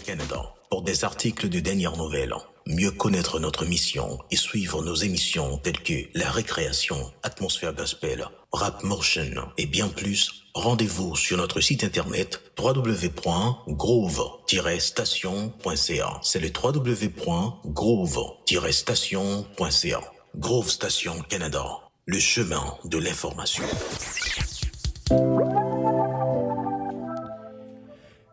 Canada. Pour des articles de dernières nouvelles, mieux connaître notre mission et suivre nos émissions telles que La Récréation, Atmosphère Gospel, Rap Motion et bien plus, rendez-vous sur notre site internet www.groove-station.ca. C'est le www.groove-station.ca. Groove Station Canada, le chemin de l'information.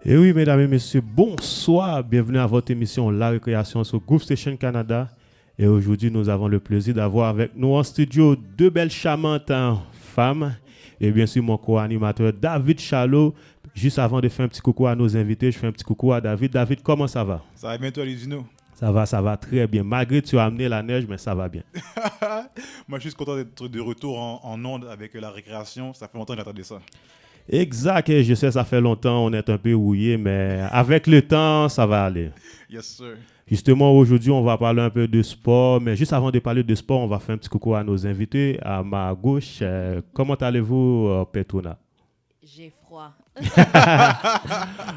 Et oui, mesdames et messieurs, bonsoir. Bienvenue à votre émission La Récréation sur Groove Station Canada. Et aujourd'hui, nous avons le plaisir d'avoir avec nous en studio deux belles charmantes femmes. Et bien sûr, mon co-animateur David Chalot. Juste avant de faire un petit coucou à nos invités, je fais un petit coucou à David. David, comment ça va? Ça va bien toi, Lizino? Ça va très bien. Malgré que tu as amené la neige, mais ça va bien. Moi, je suis content d'être de retour en onde avec La Récréation. Ça fait longtemps que j'attendais ça. Exact, et je sais, ça fait longtemps, on est un peu rouillé, mais avec le temps, ça va aller. Yes, sir. Justement, aujourd'hui, on va parler un peu de sport, mais juste avant de parler de sport, on va faire un petit coucou à nos invités. À ma gauche, comment allez-vous, Petrona? J'ai froid.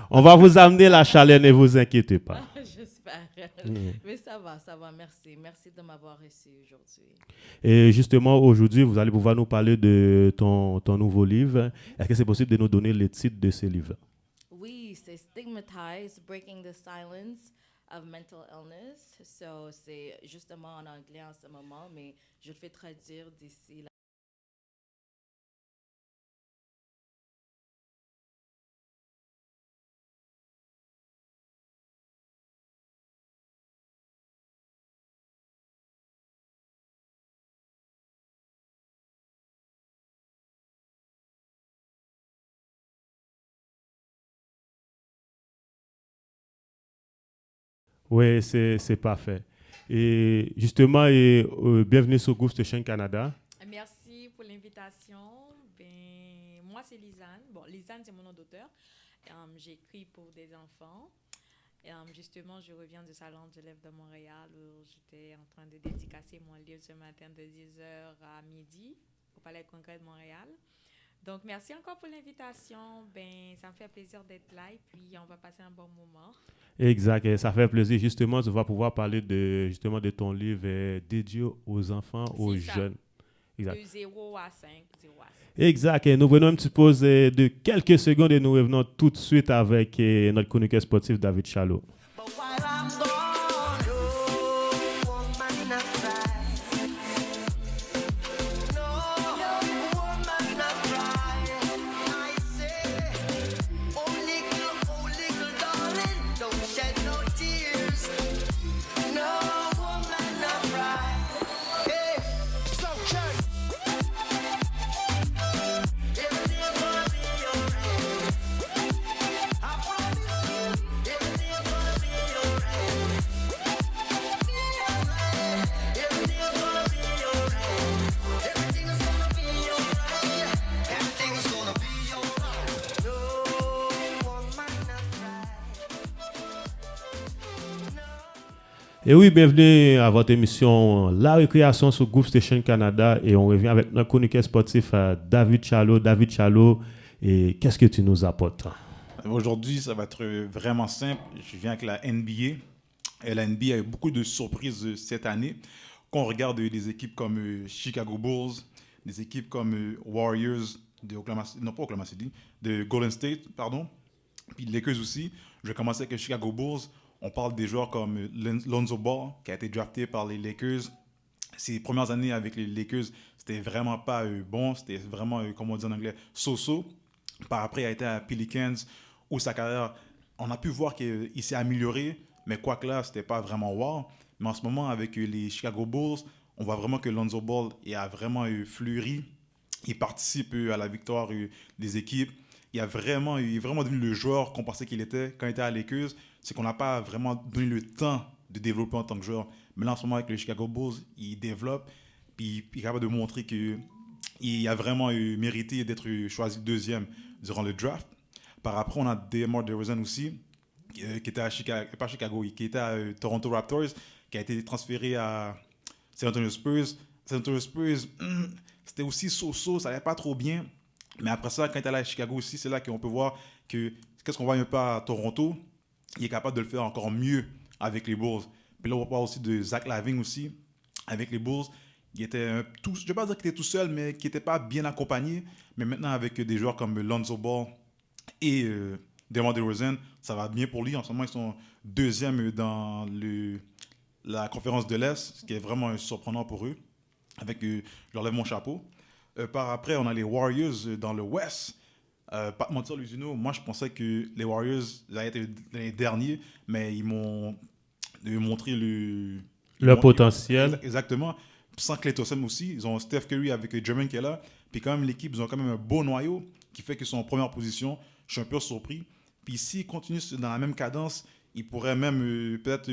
On va vous amener la chaleur, ne vous inquiétez pas. J'espère. Mais ça va, merci. Merci de m'avoir reçu aujourd'hui. Et justement, aujourd'hui, vous allez pouvoir nous parler de ton nouveau livre. Est-ce que c'est possible de nous donner le titre de ce livre? Oui, c'est Stigmatized, Breaking the Silence of Mental Illness. So, c'est justement en anglais en ce moment, mais je le fais traduire d'ici là. Oui, c'est parfait. Et justement, bienvenue sur Groove Station Canada. Merci pour l'invitation. Ben, moi, c'est Lisanne. Bon, Lisanne, c'est mon nom d'auteur. J'écris pour des enfants. Justement, je reviens du Salon du Livre de Montréal où j'étais en train de dédicacer mon livre ce matin de 10h à midi au Palais de Congrès de Montréal. Donc, merci encore pour l'invitation. Ben, ça me fait plaisir d'être là et puis on va passer un bon moment. Exact, et ça fait plaisir. Justement, tu vas pouvoir parler de ton livre dédié aux enfants, aux jeunes. Exact. De 0 à 5. Exact. Et nous venons une petite pause de quelques secondes et nous revenons tout de suite avec notre chroniqueur sportif David Chalot. Et oui, bienvenue à votre émission La Récréation sur Groove Station Canada et on revient avec notre chroniqueur sportif David Chalot. David Chalot, et qu'est-ce que tu nous apportes? Aujourd'hui, ça va être vraiment simple. Je viens avec la NBA. Et la NBA a eu beaucoup de surprises cette année. Quand on regarde des équipes comme Chicago Bulls, des équipes comme Warriors de de Golden State, pardon, puis Lakers aussi. Je vais commencer avec Chicago Bulls. On parle des joueurs comme Lonzo Ball, qui a été drafté par les Lakers. Ses premières années avec les Lakers, c'était vraiment pas bon. C'était vraiment, comme on dit en anglais, so-so. Par après, il a été à Pelicans, où sa carrière, on a pu voir qu'il s'est amélioré, mais quoique là, c'était pas vraiment wow. Mais en ce moment, avec les Chicago Bulls, on voit vraiment que Lonzo Ball a vraiment fleuri. Il participe à la victoire des équipes. Il est vraiment devenu le joueur qu'on pensait qu'il était quand il était à Lakers. C'est qu'on n'a pas vraiment donné le temps de développer en tant que joueur. Mais là, en ce moment, avec les Chicago Bulls, il développe. Puis il est capable de montrer qu'il a vraiment mérité d'être choisi deuxième durant le draft. Par après, on a DeMar DeRozan aussi, qui était à qui était à Toronto Raptors, qui a été transféré à San Antonio Spurs. San Antonio Spurs, c'était aussi so-so, ça n'allait pas trop bien. Mais après ça, quand il est allé à Chicago aussi, c'est là qu'on peut voir qu'est-ce qu'on voit un peu à Toronto. il est capable de le faire encore mieux avec les Bulls. Puis là, on parle aussi de Zach LaVine aussi, avec les Bulls. Il était je ne vais pas dire qu'il était tout seul, mais qui n'était pas bien accompagné. Mais maintenant, avec des joueurs comme Lonzo Ball et DeMar DeRozan, ça va bien pour lui. En ce moment, ils sont deuxième dans la conférence de l'Est, ce qui est vraiment surprenant pour eux. Je leur lève mon chapeau. Par après, on a les Warriors dans le West. Pas te mentir, Luisino, moi je pensais que les Warriors allaient être les derniers, mais ils m'ont montré Le potentiel. Exactement. Sans Klay Thompson aussi, ils ont Steph Curry avec Jermaine qui est là. Puis quand même, l'équipe, ils ont quand même un beau noyau qui fait qu'ils sont en première position. Je suis un peu surpris. Puis s'ils continuent dans la même cadence, ils pourraient même peut-être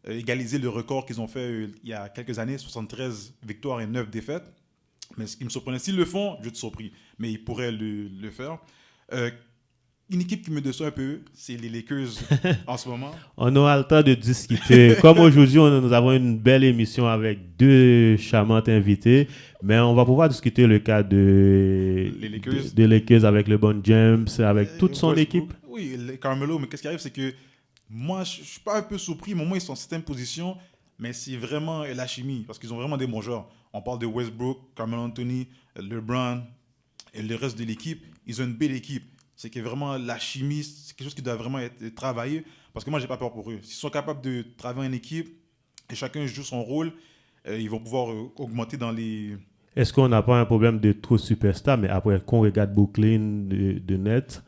égaliser le record qu'ils ont fait il y a quelques années, 73 victoires et 9 défaites. Mais ce qui me surprenait, s'ils le font, je suis surpris. Mais ils pourraient le faire. Une équipe qui me déçoit un peu, c'est les Lakers en ce moment. On aura le temps de discuter. Comme aujourd'hui, nous avons une belle émission avec deux charmantes invités, mais on va pouvoir discuter le cas de Lakers avec LeBron James, avec toute son équipe. Oui, Carmelo, mais qu'est-ce qui arrive, c'est que moi, je ne suis pas un peu surpris. Au moment, ils sont en septième position, mais c'est vraiment la chimie, parce qu'ils ont vraiment des bons joueurs. On parle de Westbrook, Carmelo Anthony, LeBron et le reste de l'équipe. Ils ont une belle équipe. C'est que vraiment la chimie, c'est quelque chose qui doit vraiment être travaillé. Parce que moi, je n'ai pas peur pour eux. S'ils sont capables de travailler en équipe et chacun joue son rôle, ils vont pouvoir augmenter dans les... Est-ce qu'on n'a pas un problème de trop superstar, mais après qu'on regarde Brooklyn de Nets?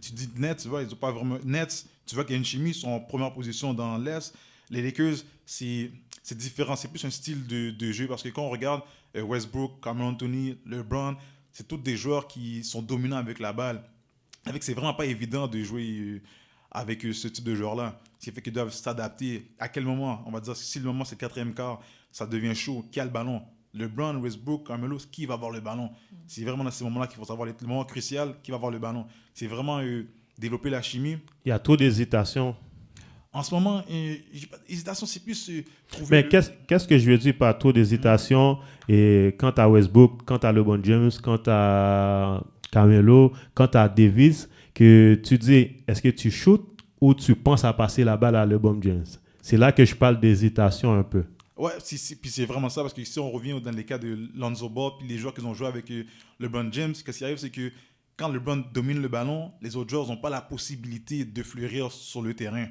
Tu dis Nets, tu vois, ils n'ont pas vraiment... Nets, tu vois qu'il y a une chimie, ils sont en première position dans l'Est. Les Lakers, c'est différent. C'est plus un style de jeu. Parce que quand on regarde Westbrook, Carmelo Anthony, LeBron, c'est tous des joueurs qui sont dominants avec la balle. C'est vraiment pas évident de jouer avec ce type de joueurs-là. Ce qui fait qu'ils doivent s'adapter. À quel moment? On va dire, si le moment c'est le quatrième quart, ça devient chaud. Qui a le ballon? LeBron, Westbrook, Carmelo, qui va avoir le ballon? C'est vraiment dans ces moments-là qu'il faut savoir, le moment crucial, qui va avoir le ballon. C'est vraiment développer la chimie. Il y a trop d'hésitation. En ce moment, hésitation, c'est plus trouver... Mais qu'est-ce que je veux dire par trop d'hésitation? Et quant à Westbrook, quant à LeBron James, quant à Carmelo, quant à Davis, que tu dis, est-ce que tu shootes ou tu penses à passer la balle à LeBron James? C'est là que je parle d'hésitation un peu. Ouais, puis c'est vraiment ça, parce que si on revient dans les cas de Lonzo Ball, puis les joueurs qui ont joué avec LeBron James, ce qui arrive, c'est que quand LeBron domine le ballon, les autres joueurs n'ont pas la possibilité de fleurir sur le terrain.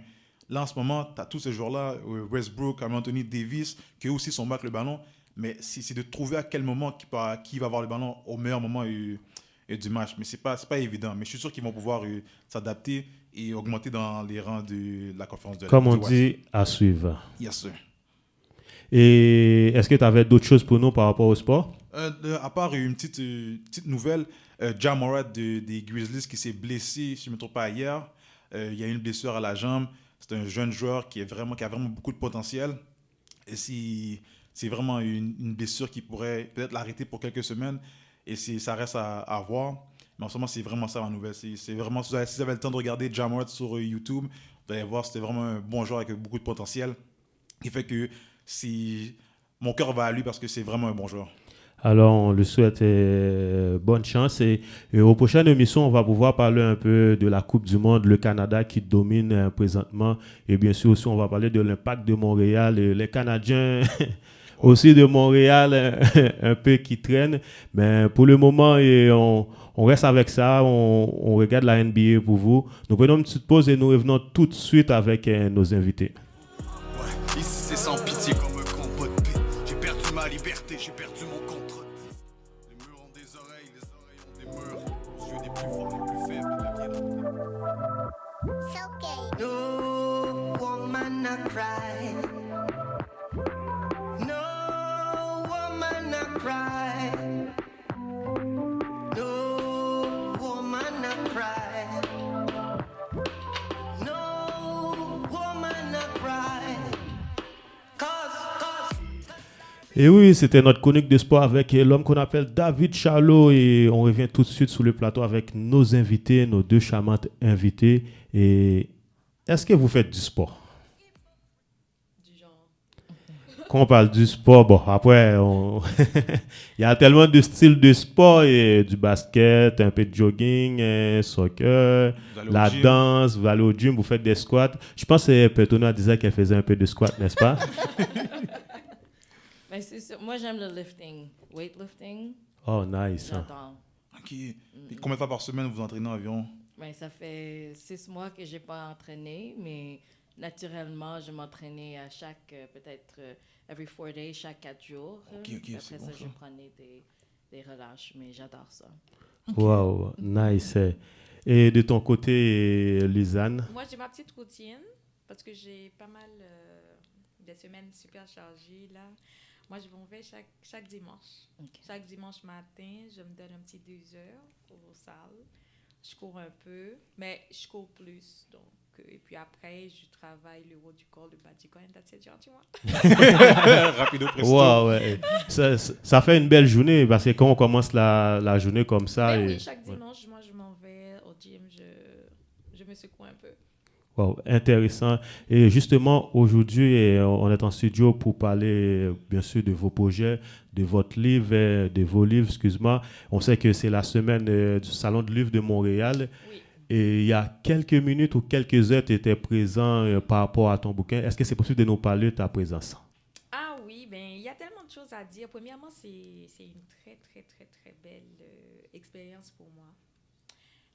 Là, en ce moment, tu as tous ces joueurs-là, Westbrook, Carmelo Anthony, Davis, qui eux aussi sont bas avec le ballon, mais c'est de trouver à quel moment qui va avoir le ballon au meilleur moment du match. Mais c'est pas évident. Mais je suis sûr qu'ils vont pouvoir s'adapter et augmenter dans les rangs de la conférence de l'Est. Comme on dit, à suivre. Yes, sir. Et est-ce que tu avais d'autres choses pour nous par rapport au sport? À part une petite nouvelle, Ja Morant des Grizzlies qui s'est blessé, si je ne me trompe pas, hier. Il y a une blessure à la jambe. C'est un jeune joueur qui a vraiment beaucoup de potentiel. Et c'est vraiment une blessure qui pourrait peut-être l'arrêter pour quelques semaines. Et ça reste à voir. Mais en ce moment, c'est vraiment ça la nouvelle. C'est vraiment, si vous avez le temps de regarder Ja Morant sur YouTube, vous allez voir, c'était vraiment un bon joueur avec beaucoup de potentiel. Qui fait que mon cœur va à lui parce que c'est vraiment un bon joueur. Alors, on lui souhaite bonne chance. Et aux prochaines émissions, on va pouvoir parler un peu de la Coupe du Monde, le Canada qui domine présentement. Et bien sûr, aussi, on va parler de l'impact de Montréal. Et les Canadiens aussi de Montréal, un peu qui traînent. Mais pour le moment, on reste avec ça. On regarde la NBA pour vous. Nous prenons une petite pause et nous revenons tout de suite avec nos invités. Ouais, ici, c'est sans pitié comme un combat de paix. J'ai perdu ma liberté, j'ai perdu mon contre. Les murs ont des oreilles, les oreilles ont des murs. Les yeux des plus forts, les plus faibles deviennent. It's okay. No woman not cry. No woman not cry. No woman not cry. No woman not cry. Et oui, c'était notre chronique de sport avec l'homme qu'on appelle David Charlot et on revient tout de suite sur le plateau avec nos invités, nos deux charmantes invités. Et est-ce que vous faites du sport? Du genre. Quand on parle du sport, bon, après, il y a tellement de styles de sport, et du basket, un peu de jogging, soccer, Vous allez au la gym. danse, vous allez au gym, vous faites des squats. Je pense que Petona disait qu'elle faisait un peu de squat, n'est-ce pas? Mais c'est sûr, moi, j'aime le lifting, weightlifting. Oh, nice. J'adore. OK. Et combien de fois par semaine vous entraînez environ? Mais ça fait 6 mois que je n'ai pas entraîné, mais naturellement, je m'entraînais à chaque, peut-être, every 4 days, chaque 4 jours. Ok, Puis c'est après bon, ça, ça. je prenais des relâches, mais j'adore ça. Wow, nice. Et de ton côté, Lisanne? Moi, j'ai ma petite routine parce que j'ai pas mal des semaines super chargées là. Moi, je m'en vais chaque dimanche. Ok. Chaque dimanche matin, je me donne un petit 2 heures aux salles. Je cours un peu, mais je cours plus. Donc, et puis après, je travaille le haut du corps, le bas du corps, et that's it, genre, tu vois. Rapido presto. Wow, ouais. Ça fait une belle journée parce que quand on commence la journée comme ça. Mais Et, oui, chaque ouais. dimanche, moi, je m'en vais au gym, je me secoue un peu. Wow, intéressant. Et justement, aujourd'hui, on est en studio pour parler, bien sûr, de vos projets, de votre livre, de vos livres, excuse-moi. On sait que c'est la semaine du Salon du livre de Montréal. Oui. Et il y a quelques minutes ou quelques heures, tu étais présent par rapport à ton bouquin. Est-ce que c'est possible de nous parler de ta présence? Ah oui, ben il y a tellement de choses à dire. Premièrement, c'est une très, très, très, très belle expérience pour moi.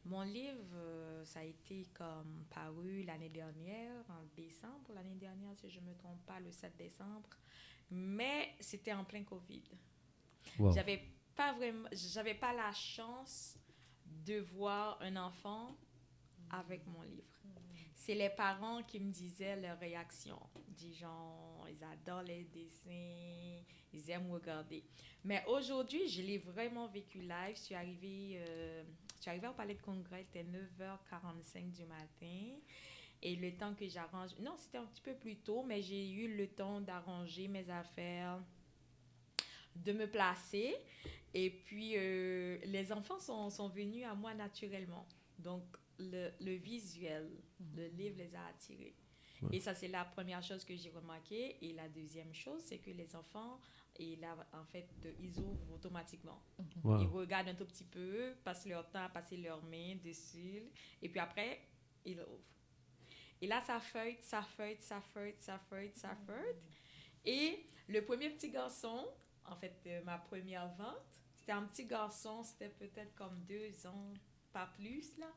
Mon livre, ça a été comme paru l'année dernière, en décembre, l'année dernière, si je ne me trompe pas, le 7 décembre. Mais c'était en plein COVID. Wow. J'avais pas la chance de voir un enfant avec mon livre. C'est les parents qui me disaient leur réaction. Des gens, ils adorent les dessins, ils aiment regarder. Mais aujourd'hui, je l'ai vraiment vécu live. Je suis arrivée au Palais de Congrès, il était 9h45 du matin. Et le temps que j'arrange... Non, c'était un petit peu plus tôt, mais j'ai eu le temps d'arranger mes affaires, de me placer. Et puis, les enfants sont venus à moi naturellement. Donc, le visuel, le livre les a attirés. Ouais. Et ça, c'est la première chose que j'ai remarqué. Et la deuxième chose, c'est que les enfants, en fait, ils ouvrent automatiquement. Wow. Ils regardent un tout petit peu, passent leur temps à passer leurs mains dessus. Et puis après, ils ouvrent. Et là, ça feuille. Et le premier petit garçon, en fait, ma première vente, c'était un petit garçon, c'était peut-être comme 2 ans, pas plus, là.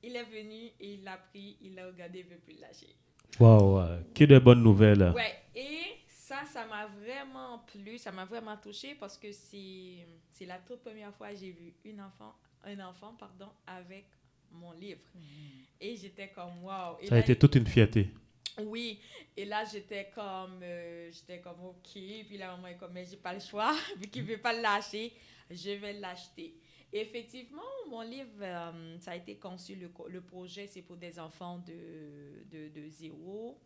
Il est venu et il l'a pris, il l'a regardé, il ne veut plus le lâcher. Wow, que de bonnes nouvelles. Ouais, et ça m'a vraiment plu, ça m'a vraiment touchée parce que c'est la toute première fois que j'ai vu un enfant, avec mon livre. Et j'étais comme, wow. Et Ça a là, été toute une fierté. oui, et là j'étais comme ok, puis la maman est comme, mais j'ai pas le choix, vu qu'il veut pas le lâcher, je vais l'acheter. Et effectivement, mon livre, ça a été conçu, le projet, c'est pour des enfants de 0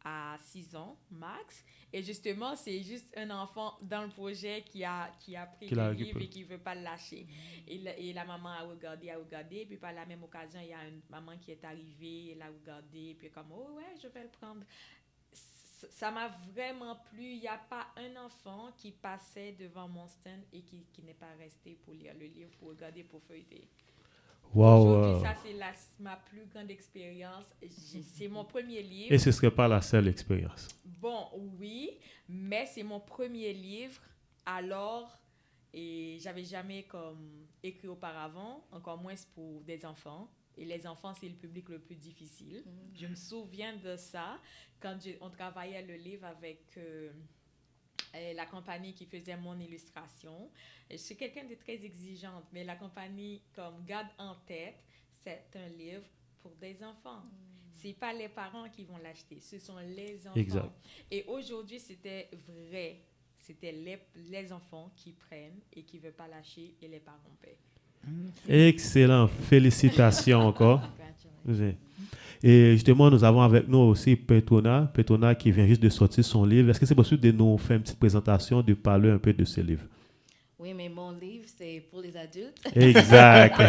à 6 ans max. Et justement, c'est juste un enfant dans le projet qui a pris le livre et qui ne veut pas le lâcher. Et la maman a regardé. Puis par la même occasion, il y a une maman qui est arrivée, elle a regardé, puis comme, oh ouais, je vais le prendre. Ça m'a vraiment plu. Il n'y a pas un enfant qui passait devant mon stand et qui n'est pas resté pour lire le livre, pour regarder, pour feuilleter. Wow. Aujourd'hui, ça, c'est ma plus grande expérience. C'est mon premier livre. Et ce ne serait pas la seule expérience. Bon, oui, mais c'est mon premier livre. Alors, et j'avais jamais comme écrit auparavant, encore moins pour des enfants. Et les enfants, c'est le public le plus difficile. Je me souviens de ça quand on travaillait le livre avec la compagnie qui faisait mon illustration. Je suis quelqu'un de très exigeante, mais la compagnie comme garde en tête, c'est un livre pour des enfants. C'est pas les parents qui vont l'acheter, ce sont les enfants. Exact. Et aujourd'hui, c'était vrai. C'était les enfants qui prennent et qui ne veulent pas lâcher et les parents paient. Excellent. Félicitations encore. Et justement, nous avons avec nous aussi Petona qui vient juste de sortir son livre. Est-ce que c'est possible de nous faire une petite présentation, de parler un peu de ce livre? Oui, mais mon livre, c'est pour les adultes. Exact.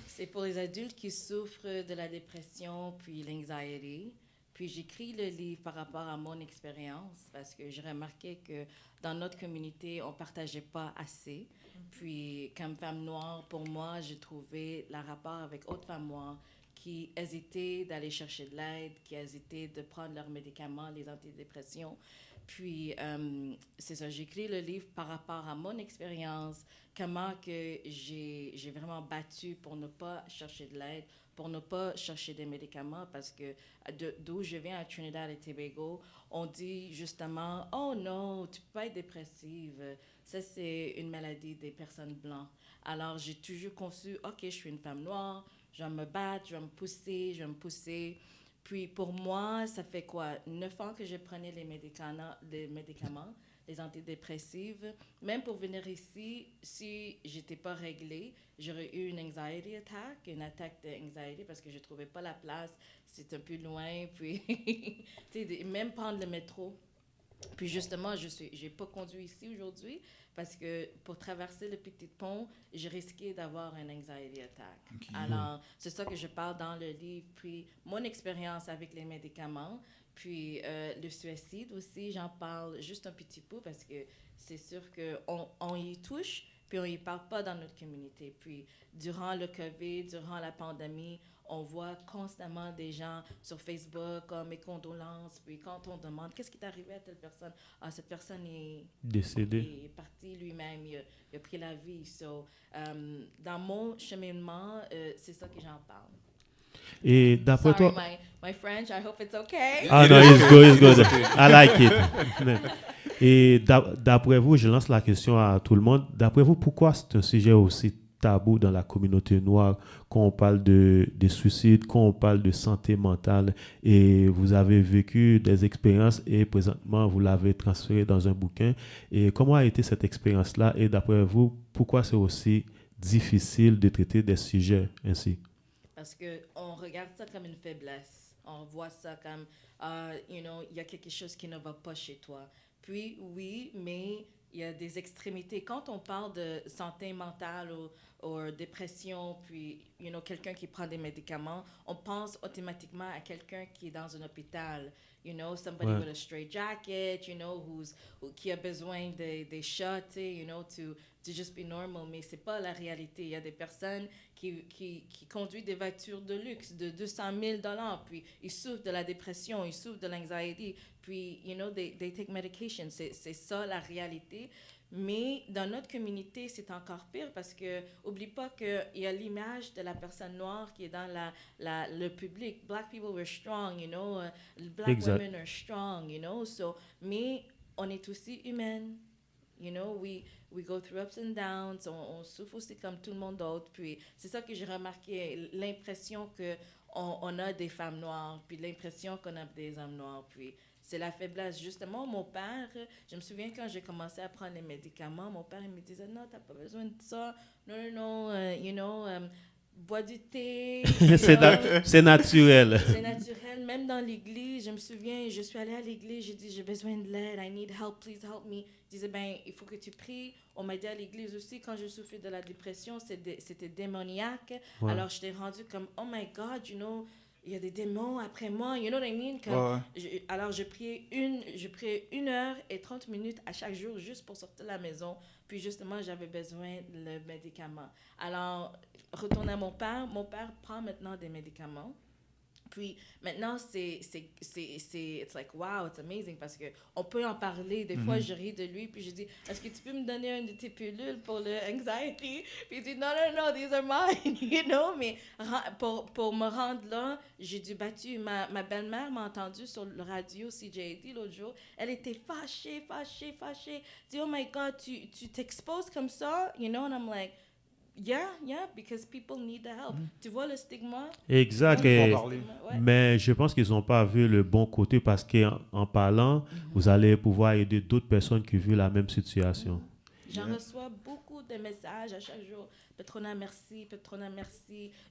C'est pour les adultes qui souffrent de la dépression puis l'anxiety. Puis j'écris le livre par rapport à mon expérience parce que j'ai remarqué que dans notre communauté, on ne partageait pas assez. Puis comme femme noire, pour moi, j'ai trouvé le rapport avec autres femmes noires qui hésitaient d'aller chercher de l'aide, qui hésitaient de prendre leurs médicaments, les antidépresseurs. Puis, c'est ça, j'ai écrit le livre par rapport à mon expérience, comment que j'ai vraiment battu pour ne pas chercher de l'aide, pour ne pas chercher des médicaments, parce que d'où je viens à Trinidad et Tobago, on dit justement, oh non, tu peux pas être dépressive, ça c'est une maladie des personnes blanches. Alors, j'ai toujours conçu, ok, je suis une femme noire, je vais me battre, je vais me pousser. Puis pour moi, ça fait quoi? 9 ans que je prenais les médicaments, les antidépressifs. Même pour venir ici, si je n'étais pas réglée, j'aurais eu une anxiety attack, une attaque d'anxiety parce que je ne trouvais pas la place, c'était un peu loin. Puis, même prendre le métro. Puis justement, je n'ai pas conduit ici aujourd'hui parce que pour traverser le petit pont, je risquais d'avoir un anxiety attack. Okay. Alors, c'est ça que je parle dans le livre. Puis mon expérience avec les médicaments, puis le suicide aussi, j'en parle juste un petit peu parce que c'est sûr qu'on y touche, puis on y parle pas dans notre communauté. Puis durant le COVID, durant la pandémie, on voit constamment des gens sur Facebook, mes condolences, puis quand on demande qu'est-ce qui est arrivé à telle personne, cette personne est décédée. Il est parti lui-même, il a pris la vie. So, dans mon cheminement, c'est ça que j'en parle. Et d'après toi... my French, I hope it's okay. Ah non, it's good. I like it. Et d'après vous, je lance la question à tout le monde. D'après vous, pourquoi c'est un sujet aussi tabou dans la communauté noire quand on parle de suicide, quand on parle de santé mentale, et vous avez vécu des expériences et présentement vous l'avez transféré dans un bouquin. Et comment a été cette expérience-là? Et d'après vous, pourquoi c'est aussi difficile de traiter des sujets ainsi? Parce qu'on regarde ça comme une faiblesse. On voit ça comme, il y a quelque chose qui ne va pas chez toi. Puis oui, mais il y a des extrémités. Quand on parle de santé mentale ou dépression, puis quelqu'un qui prend des médicaments, on pense automatiquement à quelqu'un qui est dans un hôpital. Somebody with a straight jacket, qui a besoin des shots, to just be normal. Mais c'est pas la réalité. Il y a des personnes qui conduisent des voitures de luxe de $200,000, puis ils souffrent de la dépression, ils souffrent de l'anxiety, puis, they take medication. C'est ça la réalité. Mais dans notre communauté, c'est encore pire parce que, oublie pas qu'il y a l'image de la personne noire qui est dans le public. Black people were strong, Black exact. Women are strong, So, mais on est aussi humaine. We go through ups and downs, on souffre aussi comme tout le monde d'autre. Puis c'est ça que j'ai remarqué, l'impression qu'on a des femmes noires, puis l'impression qu'on a des hommes noirs. Puis c'est la faiblesse. Justement, mon père, je me souviens quand j'ai commencé à prendre les médicaments, mon père il me disait, non, t'as pas besoin de ça. Non, bois du thé. C'est naturel. C'est naturel. Même dans l'église, je me souviens, je suis allée à l'église, j'ai dit, j'ai besoin de l'aide, I need help, please help me. Je disais, il faut que tu pries. On m'a dit à l'église aussi, quand je souffrais de la dépression, c'était démoniaque. Ouais. Alors, j'étais rendue comme, oh my God, il y a des démons après moi, you know what I mean? Alors, je priais 1h30 à chaque jour juste pour sortir de la maison. Puis, justement, j'avais besoin de médicament. Alors, retourner à mon père prend maintenant des médicaments. Puis, maintenant, it's like, wow, it's amazing parce qu'on peut en parler. Des fois, je ris de lui, puis je dis, est-ce que tu peux me donner une de tes pilules pour le anxiety? Puis il dit, non, these are mine, Mais pour me rendre là, j'ai dû battre. Ma belle-mère m'a entendu sur le radio CJAD l'autre jour. Elle était fâchée. Elle dit, oh my God, tu t'exposes comme ça, and I'm like, yeah, because people need the help. Tu vois le stigma? Exact. Mais je pense qu'ils n'ont pas vu le bon côté parce qu'en parlant, vous allez pouvoir aider d'autres personnes qui vivent la même situation. J'en reçois beaucoup de messages à chaque jour. Petrona, merci.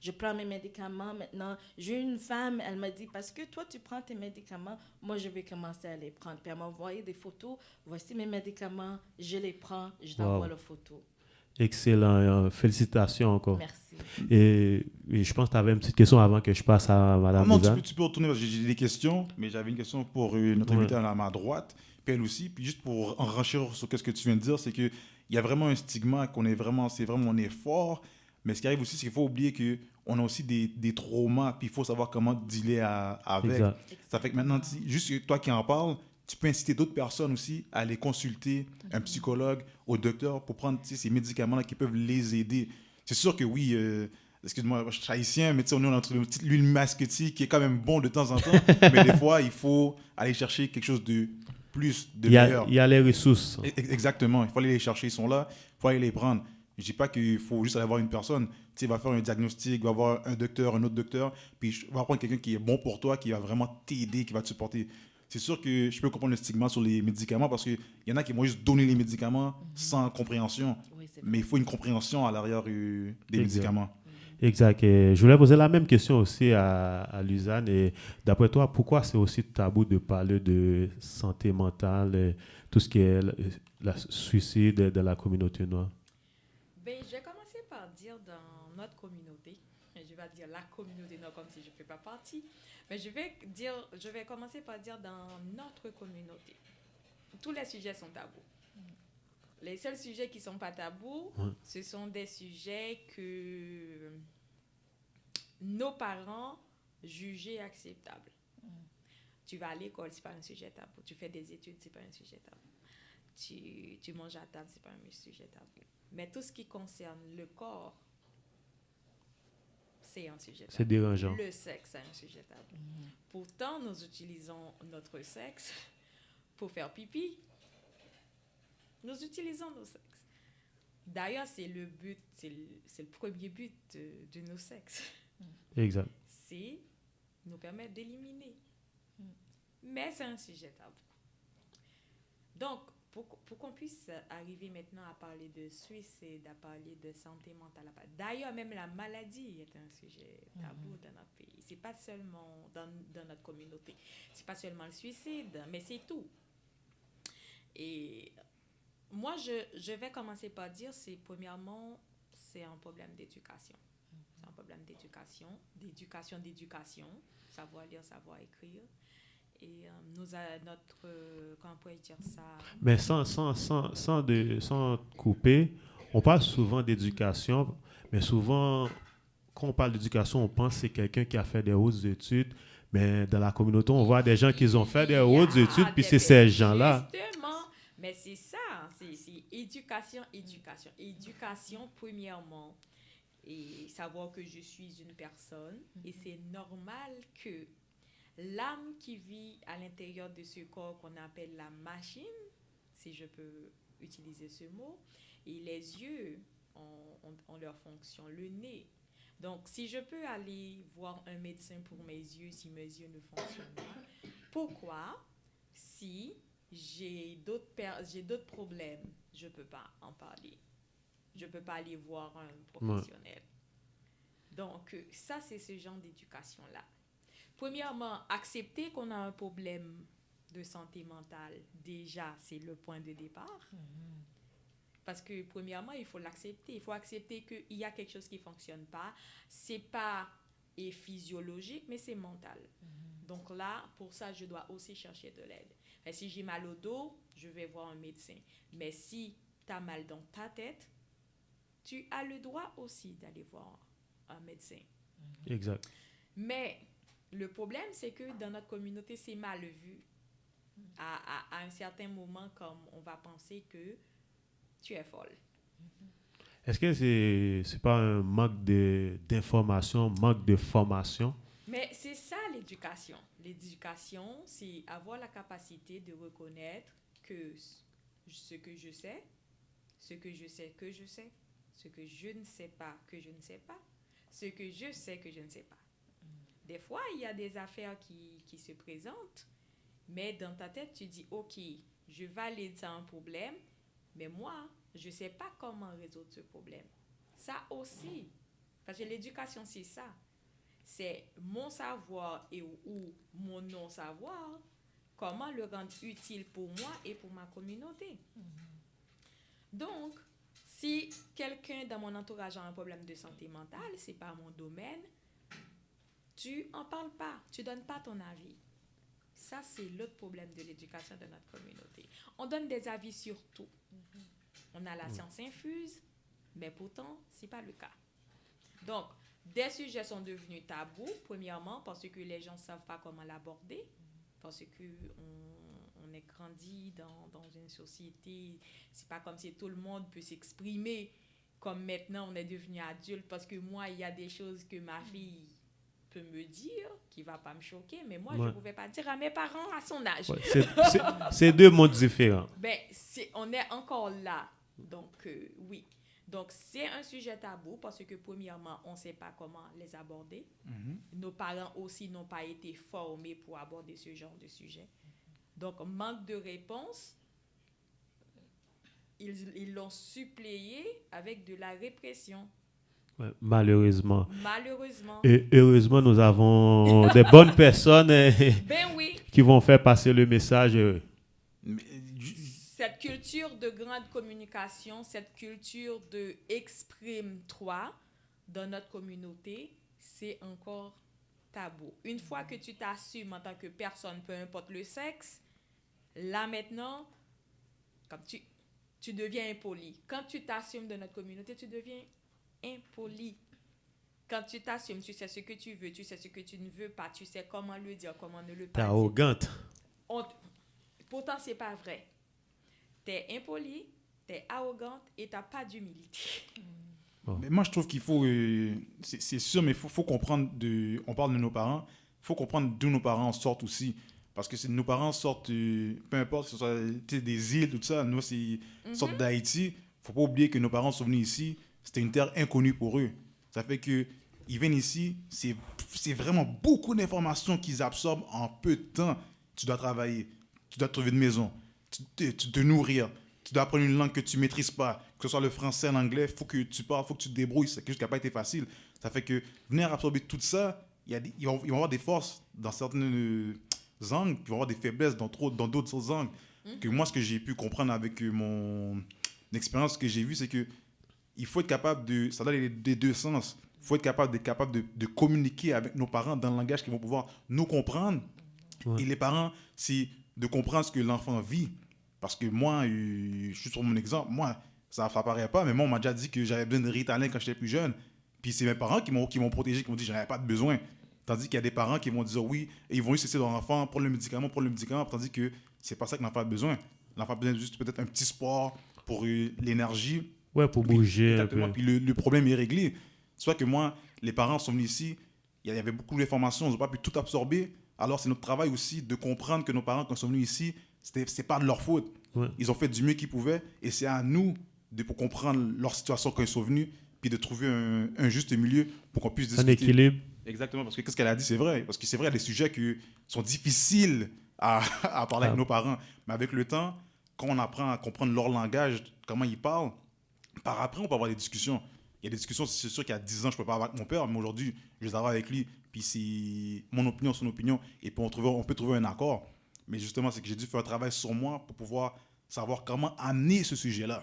Je prends mes médicaments maintenant. J'ai une femme, elle m'a dit, parce que toi, tu prends tes médicaments, moi, je vais commencer à les prendre. Puis elle m'a envoyé des photos. Voici mes médicaments, je les prends, je t'envoie la photo. Excellent. Félicitations encore. Merci. Et je pense que tu avais une petite question avant que je passe à Mme Non, Lisa. tu peux retourner parce que j'ai des questions, mais j'avais une question pour notre Ouais. invitée à ma droite, puis elle aussi. Puis juste pour enrichir sur ce que tu viens de dire, c'est qu'il y a vraiment un stigma qu'on est vraiment, on est fort, mais ce qui arrive aussi, c'est qu'il faut oublier qu'on a aussi des traumas, puis il faut savoir comment dealer avec. Exact. Ça fait que maintenant, juste que toi qui en parles, tu peux inciter d'autres personnes aussi à aller consulter un psychologue, au docteur, pour prendre ces médicaments-là qui peuvent les aider. C'est sûr que oui, excuse-moi, je suis haïtien, mais on a une petite l'huile masquetie qui est quand même bon de temps en temps, mais des fois, il faut aller chercher quelque chose de plus, de meilleur. Il y a les ressources. Exactement, il faut aller les chercher, ils sont là, il faut aller les prendre. Je ne dis pas qu'il faut juste aller voir une personne. Tu sais, il va faire un diagnostic, il va voir un docteur, un autre docteur, puis il va prendre quelqu'un qui est bon pour toi, qui va vraiment t'aider, qui va te supporter. C'est sûr que je peux comprendre le stigma sur les médicaments parce qu'il y en a qui vont juste donner les médicaments sans compréhension. Oui, c'est Mais il faut une compréhension à l'arrière des médicaments. Exact. Et je voulais poser la même question aussi à Luzanne. Et d'après toi, pourquoi c'est aussi tabou de parler de santé mentale, et tout ce qui est le suicide de la communauté noire? Ben, je vais commencer par dire dans notre communauté, je vais dire la communauté noire comme si je ne fais pas partie, mais je vais commencer par dire dans notre communauté, tous les sujets sont tabous. Les seuls sujets qui ne sont pas tabous, ce sont des sujets que nos parents jugeaient acceptables. Tu vas à l'école, ce n'est pas un sujet tabou. Tu fais des études, ce n'est pas un sujet tabou. Tu manges à table, ce n'est pas un sujet tabou. Mais tout ce qui concerne le corps, c'est un sujet tabou. C'est dérangeant. Le sexe, c'est un sujet tabou. Pourtant, nous utilisons notre sexe pour faire pipi. Nous utilisons nos sexes. D'ailleurs, c'est le but, c'est le premier but de nos sexes. Exact. C'est nous permettre d'éliminer. Mais c'est un sujet tabou. Donc, pour qu'on puisse arriver maintenant à parler de suicide, à parler de santé mentale, d'ailleurs, même la maladie est un sujet tabou dans notre pays. C'est pas seulement dans notre communauté. C'est pas seulement le suicide, mais c'est tout. Et moi, je vais commencer par dire, premièrement, c'est un problème d'éducation. C'est un problème d'éducation, savoir lire, savoir écrire. Et comment on pourrait dire ça? Mais sans couper, on parle souvent d'éducation, mais souvent, quand on parle d'éducation, on pense que c'est quelqu'un qui a fait des hautes études, mais dans la communauté, on voit des gens qui ont fait des hautes études, puis c'est ces gens-là. Justement, mais c'est ça, c'est éducation. Éducation, premièrement, et savoir que je suis une personne, et c'est normal que l'âme qui vit à l'intérieur de ce corps qu'on appelle la machine, si je peux utiliser ce mot, et les yeux ont leur fonction, le nez. Donc, si je peux aller voir un médecin pour mes yeux, si mes yeux ne fonctionnent pas, pourquoi, si j'ai d'autres problèmes, je ne peux pas en parler? Je ne peux pas aller voir un professionnel. Donc, ça, c'est ce genre d'éducation-là. Premièrement, accepter qu'on a un problème de santé mentale, déjà, c'est le point de départ. Parce que, premièrement, il faut l'accepter. Il faut accepter qu'il y a quelque chose qui ne fonctionne pas. Ce n'est pas physiologique, mais c'est mental. Donc là, pour ça, je dois aussi chercher de l'aide. Et si j'ai mal au dos, je vais voir un médecin. Mais si tu as mal dans ta tête, tu as le droit aussi d'aller voir un médecin. Exact. Mais le problème, c'est que dans notre communauté, c'est mal vu. À un certain moment, comme on va penser que tu es folle. Est-ce que c'est pas un manque d'information, manque de formation? Mais c'est ça l'éducation. L'éducation, c'est avoir la capacité de reconnaître que ce que je sais, ce que je sais que je sais, ce que je ne sais pas que je ne sais pas, ce que je sais que je ne sais pas. Des fois, il y a des affaires qui se présentent, mais dans ta tête, tu dis, OK, je valide ça un problème, mais moi, je ne sais pas comment résoudre ce problème. Ça aussi, parce que l'éducation, c'est ça. C'est mon savoir ou mon non-savoir, comment le rendre utile pour moi et pour ma communauté. Donc, Si quelqu'un dans mon entourage a un problème de santé mentale, c'est pas mon domaine, tu en parles pas, tu donnes pas ton avis. Ça, c'est l'autre problème de l'éducation de notre communauté. On donne des avis sur tout. On a la science infuse, mais pourtant, c'est pas le cas. Donc, des sujets sont devenus tabous, premièrement, parce que les gens ne savent pas comment l'aborder, parce qu'on est grandi dans une société, c'est pas comme si tout le monde peut s'exprimer comme maintenant on est devenu adulte, parce que moi, il y a des choses que ma fille peut me dire qui va pas me choquer, mais moi, je ne pouvais pas dire à mes parents à son âge. Ouais, c'est deux mondes différents. Ben, on est encore là. Donc, oui. Donc, c'est un sujet tabou parce que, premièrement, on ne sait pas comment les aborder. Nos parents aussi n'ont pas été formés pour aborder ce genre de sujet. Donc, manque de réponse, ils l'ont suppléé avec de la répression. Ouais, malheureusement. Malheureusement. Et heureusement, nous avons des bonnes personnes Ben oui. qui vont faire passer le message. Cette culture de grande communication, cette culture de exprime-toi dans notre communauté, c'est encore tabou. Une fois que tu t'assumes en tant que personne, peu importe le sexe, là maintenant, comme tu deviens impoli. Quand tu t'assumes de notre communauté, tu deviens impoli. Quand tu t'assumes, tu sais ce que tu veux, tu sais ce que tu ne veux pas, tu sais comment le dire, comment ne le pas T'es dire. arrogante. Pourtant, c'est pas vrai. T'es impoli, t'es arrogante et t'as pas d'humilité. Mais moi, je trouve qu'il faut, c'est sûr, mais il faut comprendre, on parle de nos parents, il faut comprendre d'où nos parents sortent aussi. Parce que si nos parents sortent, peu importe, que ce soit des îles, tout ça, nous, c'est sortent d'Haïti, il ne faut pas oublier que nos parents sont venus ici, c'était une terre inconnue pour eux. Ça fait qu'ils viennent ici, c'est vraiment beaucoup d'informations qu'ils absorbent en peu de temps. Tu dois travailler, tu dois trouver une maison, tu te nourrir, tu dois apprendre une langue que tu ne maîtrises pas, que ce soit le français, l'anglais, il faut que tu parles, il faut que tu te débrouilles, c'est quelque chose qui n'a pas été facile. Ça fait que venir absorber tout ça, ils vont avoir des forces dans certaines angles, ils vont avoir des faiblesses dans d'autres angles. Que moi, ce que j'ai pu comprendre avec mon expérience, ce que j'ai vu, c'est que il faut être capable de, ça donne les deux sens, il faut être capable de communiquer avec nos parents dans le langage qui vont pouvoir nous comprendre. Ouais. Et les parents, c'est de comprendre ce que l'enfant vit. Parce que moi, je suis sur mon exemple, moi, ça ne paraît pas, mais moi, on m'a déjà dit que j'avais besoin de Ritalin quand j'étais plus jeune. Puis c'est mes parents qui m'ont protégé, qui m'ont dit que je n'avais pas de besoin. Tandis qu'il y a des parents qui vont dire oui, et ils vont juste essayer de l'enfant, prendre le médicament, tandis que c'est pas ça que l'enfant a besoin. L'enfant a besoin juste peut-être un petit sport pour l'énergie. Ouais, pour bouger. Exactement. Puis le problème est réglé. Soit que moi, les parents sont venus ici, il y avait beaucoup d'informations, ils n'ont pas pu tout absorber. Alors c'est notre travail aussi de comprendre que nos parents, quand ils sont venus ici, c'est pas de leur faute. Ouais. Ils ont fait du mieux qu'ils pouvaient, et c'est à nous pour comprendre leur situation quand ils sont venus, puis de trouver un juste milieu pour qu'on puisse discuter. Un équilibre. Exactement, parce que qu'est-ce qu'elle a dit, c'est vrai. Parce que c'est vrai, il y a des sujets qui sont difficiles à parler avec nos parents. Mais avec le temps, quand on apprend à comprendre leur langage, comment ils parlent, par après, on peut avoir des discussions. Il y a des discussions, c'est sûr qu'il y a 10 ans, je ne peux pas avoir avec mon père, mais aujourd'hui, je les avoir avec lui. Puis c'est mon opinion, son opinion, et puis on peut trouver un accord. Mais justement, c'est que j'ai dû faire un travail sur moi pour pouvoir savoir comment amener ce sujet-là.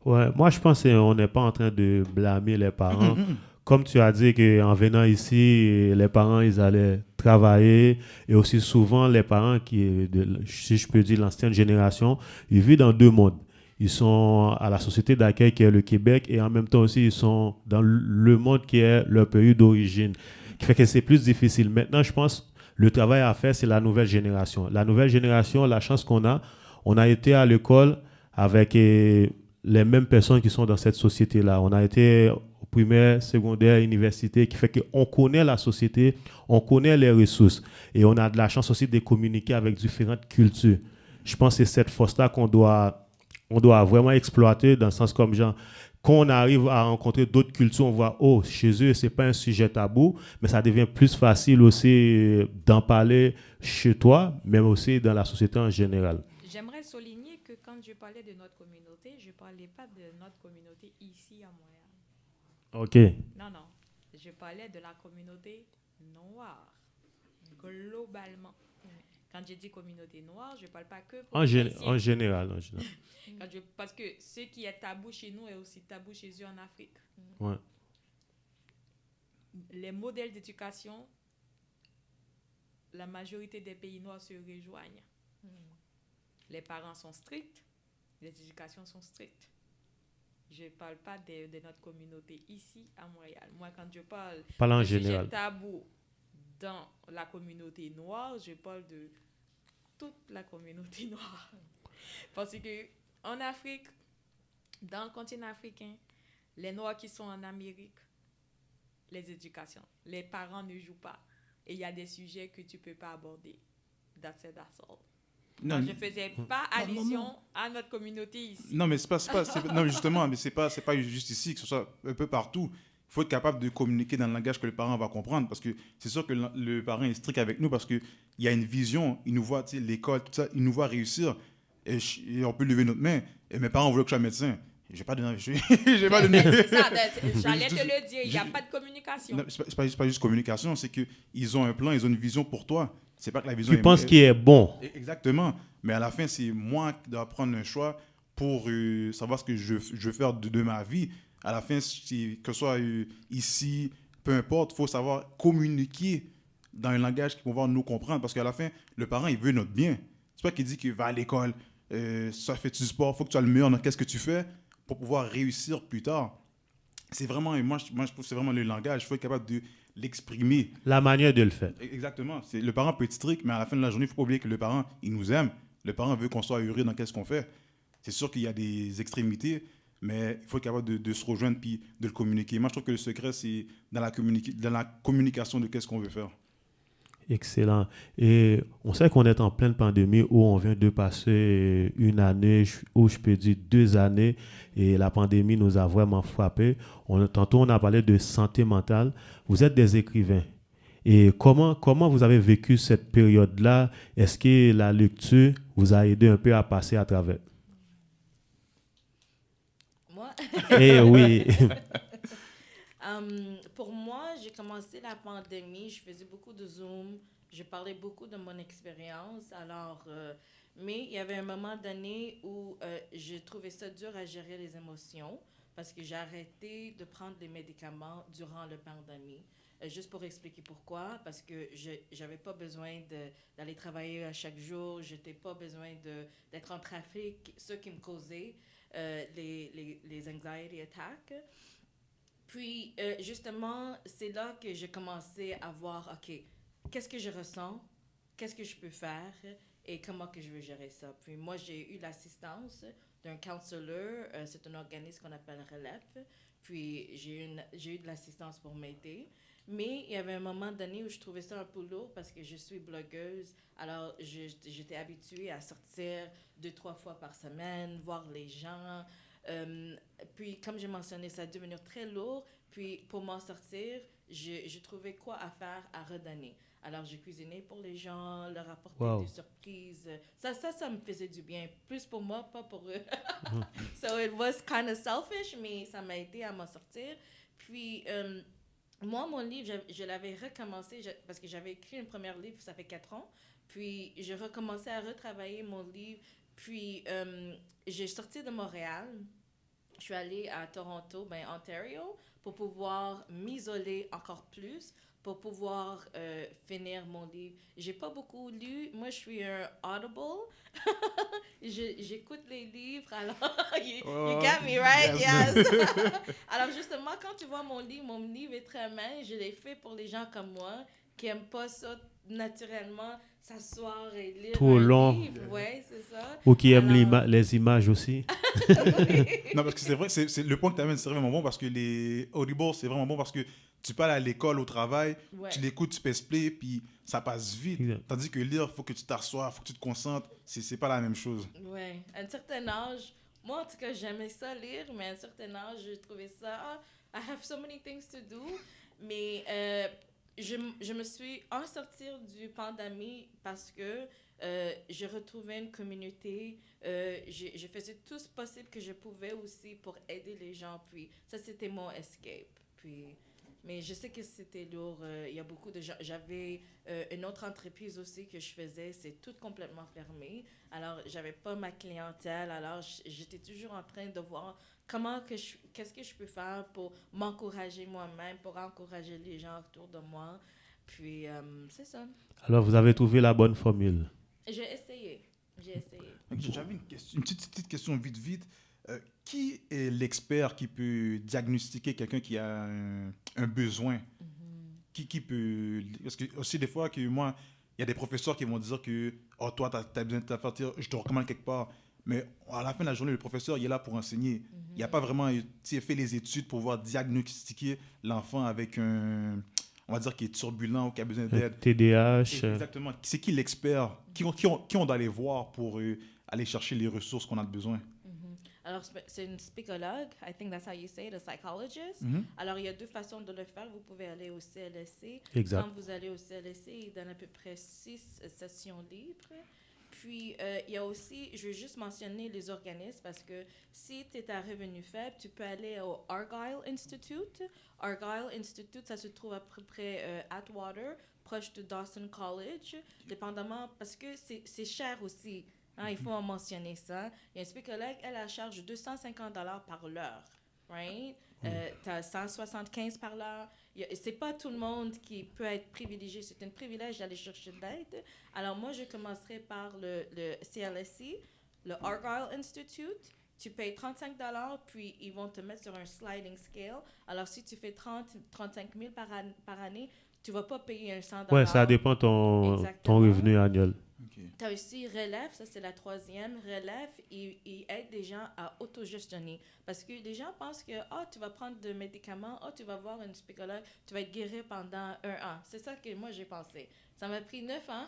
Ouais, moi, je pense qu'on n'est pas en train de blâmer les parents. Comme tu as dit qu'en venant ici, les parents, ils allaient travailler. Et aussi souvent, les parents, si je peux dire l'ancienne génération, ils vivent dans deux mondes. Ils sont à la société d'accueil qui est le Québec et en même temps aussi, ils sont dans le monde qui est leur pays d'origine. Qui fait que c'est plus difficile. Maintenant, je pense le travail à faire, c'est la nouvelle génération. La nouvelle génération, la chance qu'on a, on a été à l'école avec les mêmes personnes qui sont dans cette société-là. On a été au primaire, secondaire, université, qui fait qu'on connaît la société, on connaît les ressources et on a de la chance aussi de communiquer avec différentes cultures. Je pense que c'est cette force-là qu'on doit vraiment exploiter dans le sens comme genre, quand on arrive à rencontrer d'autres cultures, on voit, oh, chez eux, ce n'est pas un sujet tabou, mais ça devient plus facile aussi d'en parler chez toi, mais aussi dans la société en général. J'aimerais souligner que quand je parlais de notre communauté, je ne parlais pas de notre communauté ici à Montréal. OK. Non. Je parlais de la communauté noire, globalement. Quand je dis communauté noire, je ne parle pas que pour En, les gé- Haïtiens. en général, en général. Parce que ce qui est tabou chez nous est aussi tabou chez eux en Afrique. Ouais. Les modèles d'éducation, la majorité des pays noirs se rejoignent. Les parents sont stricts, les éducations sont strictes. Je ne parle pas de notre communauté ici à Montréal. Moi, quand je parle En de sujet général. tabou dans la communauté noire, je parle de toute la communauté noire. Parce que en Afrique, dans le continent africain, les Noirs qui sont en Amérique, les éducations, les parents ne jouent pas. Et il y a des sujets que tu ne peux pas aborder. That's it, that's all. Non, Je ne faisais pas allusion à notre communauté ici. non, mais non, justement, mais c'est pas juste ici, que ce soit un peu partout. Il faut être capable de communiquer dans le langage que le parent va comprendre, parce que c'est sûr que le parent est strict avec nous, parce qu'il y a une vision, il nous voit, tu sais, l'école, tout ça, il nous voit réussir, et on peut lever notre main. Et mes parents voulaient que je sois médecin. Je vais pas donner. J'ai pas donné. C'est ça, j'allais te le dire, il n'y a pas de communication. Non, c'est pas juste communication, c'est qu'ils ont un plan, ils ont une vision pour toi. C'est pas que la vision Tu penses qu'il est bon. Exactement. Mais à la fin, c'est moi qui dois prendre un choix pour savoir ce que je veux faire de ma vie. À la fin, que ce soit ici, peu importe, il faut savoir communiquer dans un langage qui va pouvoir nous comprendre. Parce qu'à la fin, le parent, il veut notre bien. C'est pas qu'il dit qu'il va à l'école, ça fait du sport, il faut que tu sois le meilleur dans qu'est-ce que tu fais pour pouvoir réussir plus tard. C'est vraiment, moi, je trouve que c'est vraiment le langage. Il faut être capable de l'exprimer. La manière de le faire. Exactement. Le parent peut être strict, mais à la fin de la journée, il ne faut pas oublier que le parent, il nous aime. Le parent veut qu'on soit heureux dans qu'est-ce qu'on fait. C'est sûr qu'il y a des extrémités, mais il faut être capable de se rejoindre puis de le communiquer. Moi, je trouve que le secret, c'est dans la communication de qu'est-ce qu'on veut faire. Excellent. Et on sait qu'on est en pleine pandémie où on vient de passer une année, ou je peux dire 2 années, et la pandémie nous a vraiment frappé. Tantôt, on a parlé de santé mentale. Vous êtes des écrivains. Et comment vous avez vécu cette période-là? Est-ce que la lecture vous a aidé un peu à passer à travers? Moi, Eh oui. pour moi, j'ai commencé la pandémie, je faisais beaucoup de Zoom, je parlais beaucoup de mon expérience. Alors, mais il y avait un moment donné où j'ai trouvé ça dur à gérer les émotions parce que j'ai arrêté de prendre des médicaments durant la pandémie. Juste pour expliquer pourquoi, parce que je n'avais pas besoin d'aller travailler à chaque jour, je n'avais pas besoin d'être en trafic, ce qui me causait les anxiety attacks. Puis, justement, c'est là que j'ai commencé à voir, OK, qu'est-ce que je ressens, qu'est-ce que je peux faire et comment que je veux gérer ça. Puis, moi, j'ai eu l'assistance d'un counselor, c'est un organisme qu'on appelle Relève. Puis, j'ai eu de l'assistance pour m'aider. Mais il y avait un moment donné où je trouvais ça un peu lourd parce que je suis blogueuse. Alors, j'étais habituée à sortir 2-3 fois par semaine, voir les gens. Puis, comme j'ai mentionné, ça a dû devenir très lourd. Puis, pour m'en sortir, j'ai trouvé quoi à faire, à redonner. Alors, j'ai cuisiné pour les gens, leur apporter des surprises. Ça me faisait du bien. Plus pour moi, pas pour eux. So, it was kind of selfish, mais ça m'a aidé à m'en sortir. Puis, moi, mon livre, je l'avais recommencé parce que j'avais écrit un premier livre, ça fait 4 ans. Puis, j'ai recommencé à retravailler mon livre. Puis, j'ai sorti de Montréal. Je suis allée à Toronto, Ontario, pour pouvoir m'isoler encore plus, pour pouvoir finir mon livre. J'ai pas beaucoup lu. Moi, je suis un Audible. J'écoute les livres. Alors, you got me, right? Yes. Alors, justement, quand tu vois mon livre est très mince. Je l'ai fait pour les gens comme moi qui n'aiment pas ça naturellement, s'asseoir et lire Trop long. livre. Oui, c'est ça. Ou qui aiment les images aussi. Non, parce que c'est vrai, c'est le point que tu amènes, c'est vraiment bon parce que les Audible, c'est vraiment bon parce que tu parles à l'école, au travail, tu l'écoutes, tu peux expliquer, puis ça passe vite. Exact. Tandis que lire, il faut que tu t'assoies, il faut que tu te concentres. C'est pas la même chose. Oui, à un certain âge, moi en tout cas, j'aimais ça lire, mais à un certain âge, j'ai trouvé ça, I have so many things to do. Mais je me suis en sortir du pandémie parce que j'ai retrouvé une communauté. Je faisais tout ce possible que je pouvais aussi pour aider les gens. Puis ça, c'était mon escape. Puis Mais je sais que c'était lourd. Il y a beaucoup de gens. J'avais une autre entreprise aussi que je faisais. C'est tout complètement fermé. Alors, j'avais pas ma clientèle. Alors, j'étais toujours en train de voir qu'est-ce que je peux faire pour m'encourager moi-même, pour encourager les gens autour de moi. Puis, c'est ça. Alors, vous avez trouvé la bonne formule. J'ai essayé. Ok, j'avais une petite question vite. Qui est l'expert qui peut diagnostiquer quelqu'un qui a un besoin? Qui peut... Parce que aussi des fois que moi, il y a des professeurs qui vont dire que oh, toi, tu as besoin de t'affaire, je te recommande quelque part. Mais à la fin de la journée, le professeur, il est là pour enseigner. Il n'a pas vraiment fait les études pour pouvoir diagnostiquer l'enfant avec on va dire, qui est turbulent ou qui a besoin d'aide. TDAH. Exactement. C'est qui l'expert? Qui on doit aller voir pour aller chercher les ressources qu'on a besoin? Alors, c'est une psychologue. I think that's how you say it, a psychologist. Alors, il y a 2 façons de le faire. Vous pouvez aller au CLSC. Exact. Quand vous allez au CLSC, ils donnent à peu près 6 sessions libres. Puis, il y a aussi, je veux juste mentionner les organismes parce que si tu es à revenu faible, tu peux aller au Argyle Institute. Argyle Institute, ça se trouve à peu près Atwater, proche de Dawson College, dépendamment, parce que c'est cher aussi. Hein, il faut en mentionner ça. Il y a une psychologue, elle a charge de $250 par l'heure. Right? Tu as 175 par l'heure. C'est pas tout le monde qui peut être privilégié. C'est un privilège d'aller chercher de l'aide. Alors, moi, je commencerai par le CLSC, le Argyle Institute. Tu payes $35, puis ils vont te mettre sur un sliding scale. Alors, si tu fais 35 000 par année, tu vas pas payer un $100. Ouais, ça dépend de ton revenu annuel. Okay. Tu as aussi Relève, ça c'est la 3e. Relève, il aide les gens à autogestionner. Parce que les gens pensent que tu vas prendre des médicaments, tu vas voir une psychologue, tu vas être guéri pendant 1 an. C'est ça que moi j'ai pensé. Ça m'a pris 9 ans,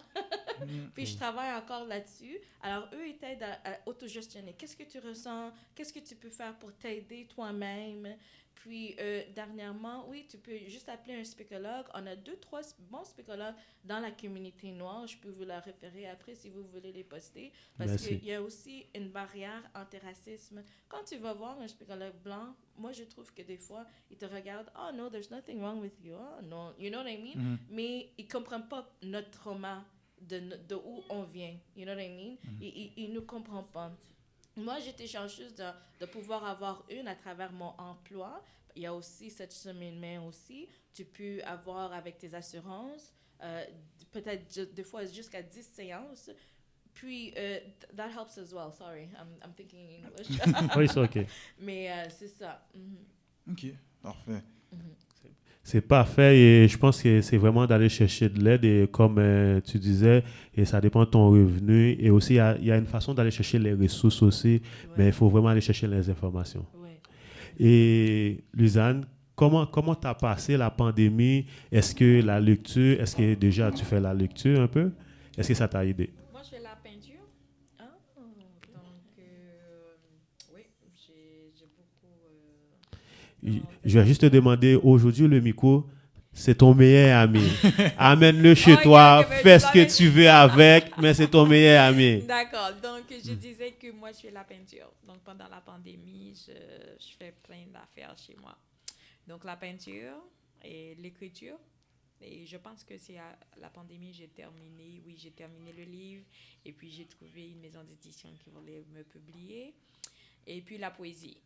puis je travaille encore là-dessus. Alors eux, ils t'aident à autogestionner. Qu'est-ce que tu ressens? Qu'est-ce que tu peux faire pour t'aider toi-même? Puis, dernièrement, oui, tu peux juste appeler un psychologue. On a 2-3 bons psychologues dans la communauté noire. Je peux vous la référer après si vous voulez les poster. Parce qu'il y a aussi une barrière antiracisme. Quand tu vas voir un psychologue blanc, moi, je trouve que des fois, ils te regardent. Oh, no, there's nothing wrong with you. Oh, no, you know what I mean? Mais ils ne comprennent pas notre trauma, de où on vient. You know what I mean? Ils ne nous comprennent pas. Moi, j'étais chanceuse de pouvoir avoir une à travers mon emploi. Il y a aussi cette semaine aussi. Tu peux avoir avec tes assurances, peut-être des fois jusqu'à 10 séances. Puis, that helps as well. Sorry, I'm thinking English. Oui, c'est OK. Mais c'est ça. OK, parfait. C'est parfait et je pense que c'est vraiment d'aller chercher de l'aide et comme tu disais, et ça dépend de ton revenu et aussi il y a une façon d'aller chercher les ressources aussi, mais il faut vraiment aller chercher les informations. Ouais. Et Luzanne, comment tu as passé la pandémie? Est-ce que déjà tu fais la lecture un peu? Est-ce que ça t'a aidé? Moi, je fais la peinture. Oui, j'ai beaucoup... Je vais juste te demander, aujourd'hui, le micro, c'est ton meilleur ami. Amène-le chez toi, fais ce que tu veux avec, mais c'est ton meilleur ami. D'accord, donc je disais que moi, je fais la peinture. Donc, pendant la pandémie, je fais plein d'affaires chez moi. Donc, la peinture et l'écriture. Et je pense que c'est à la pandémie, j'ai terminé le livre. Et puis, j'ai trouvé une maison d'édition qui voulait me publier. Et puis, la poésie.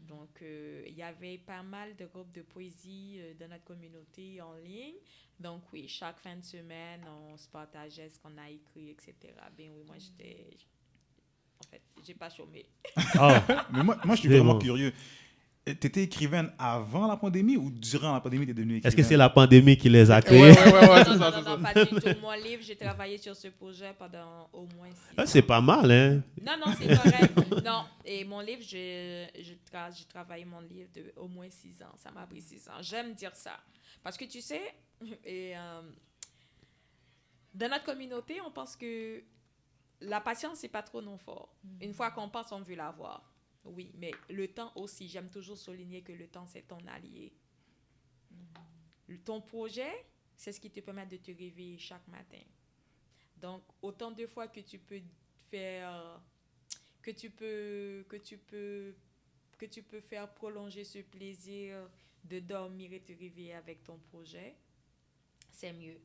Donc, il y avait pas mal de groupes de poésie dans notre communauté en ligne. Donc, oui, chaque fin de semaine, on se partageait ce qu'on a écrit, etc. Ben oui, moi, en fait, j'ai pas chômé. Mais moi, je suis vraiment curieux. Tu étais écrivaine avant la pandémie ou durant la pandémie, tu es devenue écrivaine? Est-ce que c'est la pandémie qui les a créés? Ouais, c'est ça. Non, pas du tout. Mon livre, j'ai travaillé sur ce projet pendant au moins 6 ans. C'est pas mal, hein? Non, c'est correct. Non, et mon livre, j'ai travaillé mon livre de au moins 6 ans. Ça m'a pris 6 ans. J'aime dire ça. Parce que tu sais, dans notre communauté, on pense que la patience, c'est pas trop non fort. Une fois qu'on passe, on veut l'avoir. Oui, mais le temps aussi, j'aime toujours souligner que le temps, c'est ton allié. Ton projet, c'est ce qui te permet de te réveiller chaque matin. Donc, autant de fois que tu peux faire, que tu peux faire prolonger ce plaisir de dormir et te réveiller avec ton projet, c'est mieux.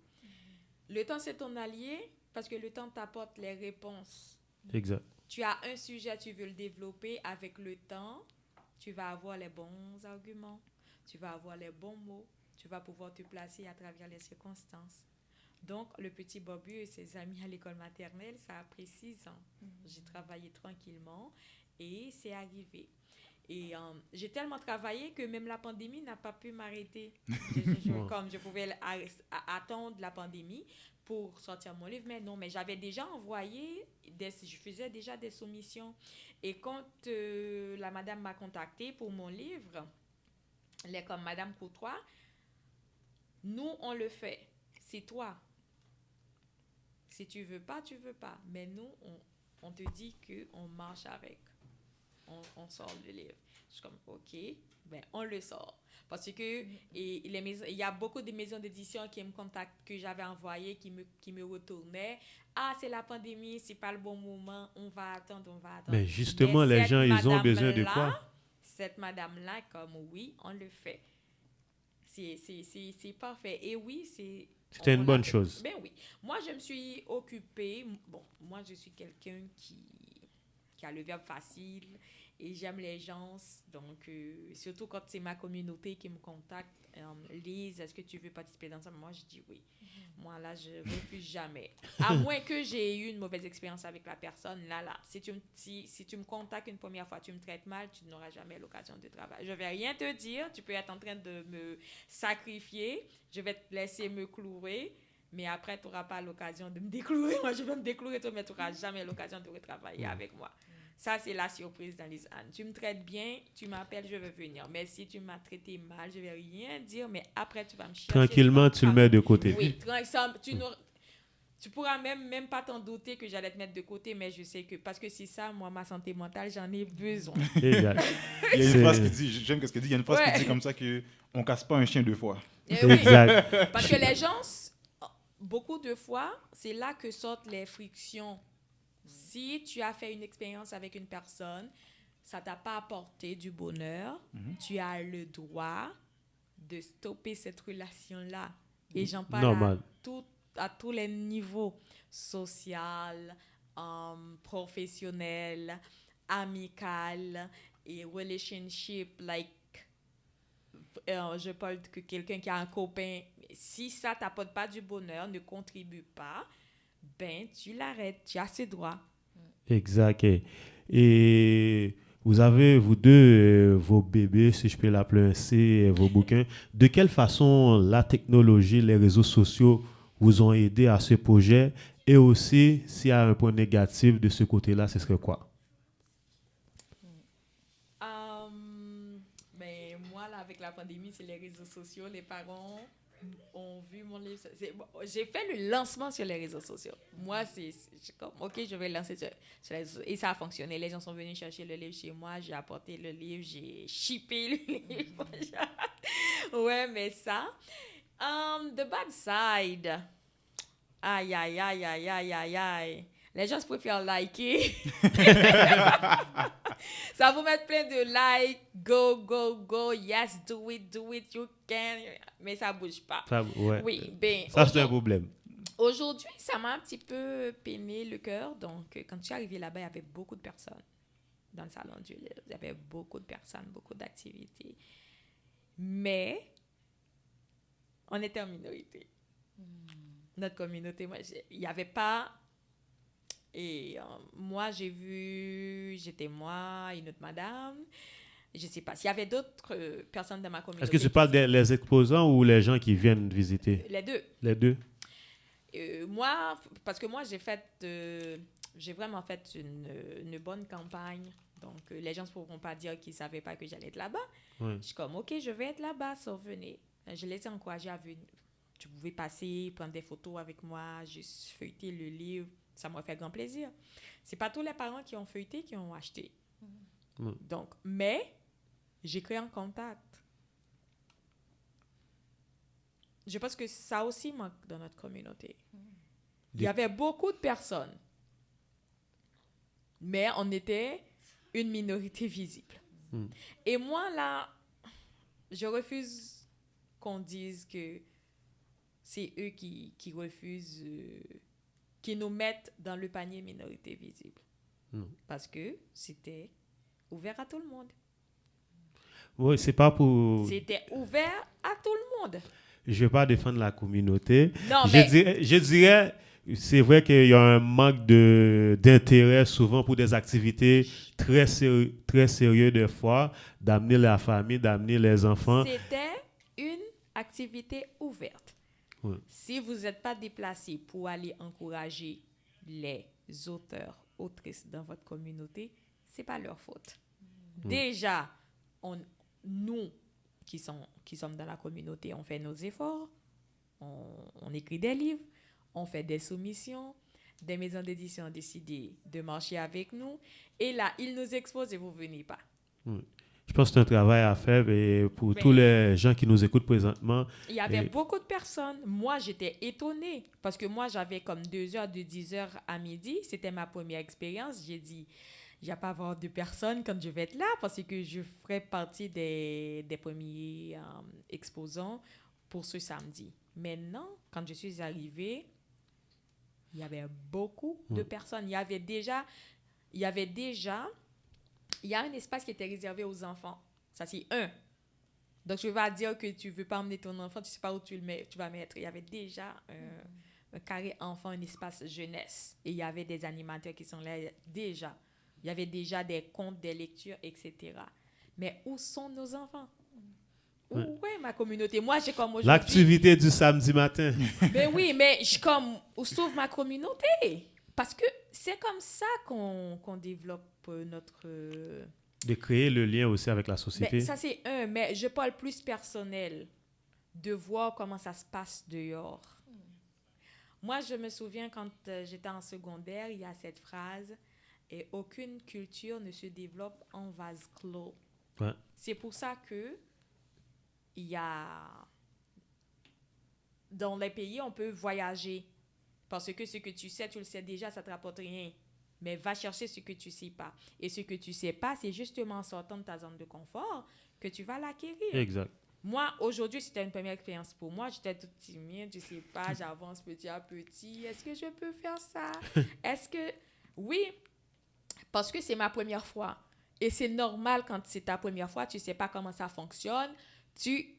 Le temps, c'est ton allié parce que le temps t'apporte les réponses. Exact. Tu as un sujet, tu veux le développer. Avec le temps, tu vas avoir les bons arguments, tu vas avoir les bons mots, tu vas pouvoir te placer à travers les circonstances. Donc, le petit Bobby et ses amis à l'école maternelle, ça a pris 6 ans. J'ai travaillé tranquillement et c'est arrivé. Et j'ai tellement travaillé que même la pandémie n'a pas pu m'arrêter. Comme je pouvais attendre la pandémie pour sortir mon livre, mais non, mais j'avais déjà envoyé, je faisais déjà des soumissions. Et quand la madame m'a contactée pour mon livre, elle est comme Madame Courtois, nous, on le fait. C'est toi. Si tu veux pas, tu veux pas. Mais nous, on te dit qu'on marche avec. On sort le livre. Je suis comme, OK, ben, on le sort. Parce que il y a beaucoup de maisons d'édition qui me contactent, que j'avais envoyées, qui me retournaient. Ah, c'est la pandémie, c'est pas le bon moment, on va attendre. Mais justement, les gens, ils ont besoin de quoi? Cette madame-là, comme oui, on le fait. C'est parfait. Et oui, c'était une bonne chose. Ben oui. Moi, je me suis occupée. Bon, moi, je suis quelqu'un qui a le verbe facile et j'aime les gens. Donc, surtout quand c'est ma communauté qui me contacte, Lise, est-ce que tu veux participer dans ça? Moi, je dis oui. Moi, là, je ne refuse jamais. À moins que j'ai eu une mauvaise expérience avec la personne. Là, si tu me contactes une première fois, tu me traites mal, tu n'auras jamais l'occasion de travailler. Je ne vais rien te dire. Tu peux être en train de me sacrifier. Je vais te laisser me clouer. Mais après, tu n'auras pas l'occasion de me déclouer. Moi, je vais me déclouer, toi, mais tu n'auras jamais l'occasion de retravailler avec moi. Ça, c'est la surprise dans les ânes. Tu me traites bien, tu m'appelles, je vais venir. Mais si tu m'as traité mal, je ne vais rien dire, mais après, tu vas me chercher. Tranquillement, tu le mets de côté. Oui, tu pourras même pas t'en douter que j'allais te mettre de côté, mais je sais que, parce que c'est ça, moi, ma santé mentale, j'en ai besoin. Exact. Il y a une phrase qui dit, j'aime ce qu'elle dit, il y a une phrase qui dit comme ça qu'on ne casse pas un chien 2 fois. Exact. Oui, parce que les gens, beaucoup de fois, c'est là que sortent les frictions. Si tu as fait une expérience avec une personne, ça ne t'a pas apporté du bonheur, tu as le droit de stopper cette relation-là. Et j'en parle à tous les niveaux, social, professionnel, amical et relationship, je parle de quelqu'un qui a un copain. Si ça ne t'apporte pas du bonheur, ne contribue pas, ben, tu l'arrêtes, tu as ce droit. Exact. Et vous avez, vous deux, vos bébés, si je peux l'appeler ainsi, vos bouquins. De quelle façon la technologie, les réseaux sociaux vous ont aidé à ce projet? Et aussi, s'il y a un point négatif de ce côté-là, ce serait quoi? Ben, moi, là, avec la pandémie, c'est les réseaux sociaux. Les parents ont vu mon livre. J'ai fait le lancement sur les réseaux sociaux. Moi, c'est comme, OK, je vais lancer sur les réseaux sociaux. Et ça a fonctionné. Les gens sont venus chercher le livre chez moi. J'ai apporté le livre. J'ai shippé le livre. Ouais, mais ça. The bad side. Aïe, aïe, aïe, aïe, aïe, aïe, aïe. Les gens préfèrent liker. Ça vous met plein de likes. Go, go, go. Yes, do it, you can. Mais ça ne bouge pas. Ouais. Oui, ben, ça, c'est un problème. Aujourd'hui, ça m'a un petit peu peiné le cœur. Donc, quand je suis arrivée là-bas, il y avait beaucoup de personnes dans le salon du livre. Il y avait beaucoup de personnes, beaucoup d'activités. Mais, on était en minorité. Notre communauté, moi, il n'y avait pas... Et moi, j'étais moi, une autre madame. Je ne sais pas. S'il y avait d'autres personnes de ma communauté... Est-ce que tu parles des exposants ou les gens qui viennent visiter? Les deux. Les deux? Moi, parce que moi, j'ai vraiment fait une bonne campagne. Donc, les gens ne pourront pas dire qu'ils ne savaient pas que j'allais être là-bas. Ouais. Je suis comme, OK, je vais être là-bas, ça venez. Je les ai encouragés à venir. Tu pouvais passer, prendre des photos avec moi, juste feuilleter le livre. Ça m'a fait grand plaisir. Ce n'est pas tous les parents qui ont feuilleté qui ont acheté. Donc, mais j'ai créé un contact. Je pense que ça aussi manque dans notre communauté. Il y avait beaucoup de personnes, mais on était une minorité visible. Et moi, là, je refuse qu'on dise que c'est eux qui refusent, qui nous mettent dans le panier minorité visible. Parce que c'était ouvert à tout le monde. Oui, c'est pas pour... C'était ouvert à tout le monde. Je vais pas défendre la communauté. Non, mais... Je dirais, c'est vrai qu'il y a un manque d'intérêt souvent pour des activités très sérieuses des fois, d'amener la famille, d'amener les enfants. C'était une activité ouverte. Oui. Si vous n'êtes pas déplacé pour aller encourager les auteurs, autrices dans votre communauté, c'est pas leur faute. Déjà, nous qui sommes dans la communauté, on fait nos efforts, on écrit des livres, on fait des soumissions, des maisons d'édition ont décidé de marcher avec nous, et là, ils nous exposent et vous ne venez pas. Oui. Je pense que c'est un travail à faire et pour tous les gens qui nous écoutent présentement. Il y avait beaucoup de personnes. Moi, j'étais étonnée parce que moi, j'avais comme 2 heures de 10 heures à midi. C'était ma première expérience. J'ai dit, il n'y a pas avoir de personnes quand je vais être là parce que je ferai partie des premiers exposants pour ce samedi. Maintenant, quand je suis arrivée, il y avait beaucoup de personnes. Il y a un espace qui était réservé aux enfants. Ça, c'est un. Donc, je ne vais pas dire que tu ne veux pas emmener ton enfant, tu ne sais pas où tu vas mettre. Il y avait déjà un carré enfant, un espace jeunesse. Et il y avait des animateurs qui sont là déjà. Il y avait déjà des contes, des lectures, etc. Mais où sont nos enfants? Où est ma communauté? Moi, j'ai comme aujourd'hui... L'activité du samedi matin. Ben oui, mais où se trouve ma communauté? Parce que c'est comme ça qu'on développe notre... De créer le lien aussi avec la société. Mais ça, c'est mais je parle plus personnel, de voir comment ça se passe dehors. Moi, je me souviens quand j'étais en secondaire, il y a cette phrase, « Et aucune culture ne se développe en vase clos. » Ouais. C'est pour ça que il y a... Dans les pays, on peut voyager. Parce que ce que tu sais, tu le sais déjà, ça ne te rapporte rien. Mais va chercher ce que tu ne sais pas. Et ce que tu ne sais pas, c'est justement en sortant de ta zone de confort que tu vas l'acquérir. Exact. Moi, aujourd'hui, c'était une première expérience pour moi. J'étais toute timide, je ne sais pas, j'avance petit à petit. Est-ce que je peux faire ça? Est-ce que... Oui, parce que c'est ma première fois. Et c'est normal quand c'est ta première fois, tu ne sais pas comment ça fonctionne. Tu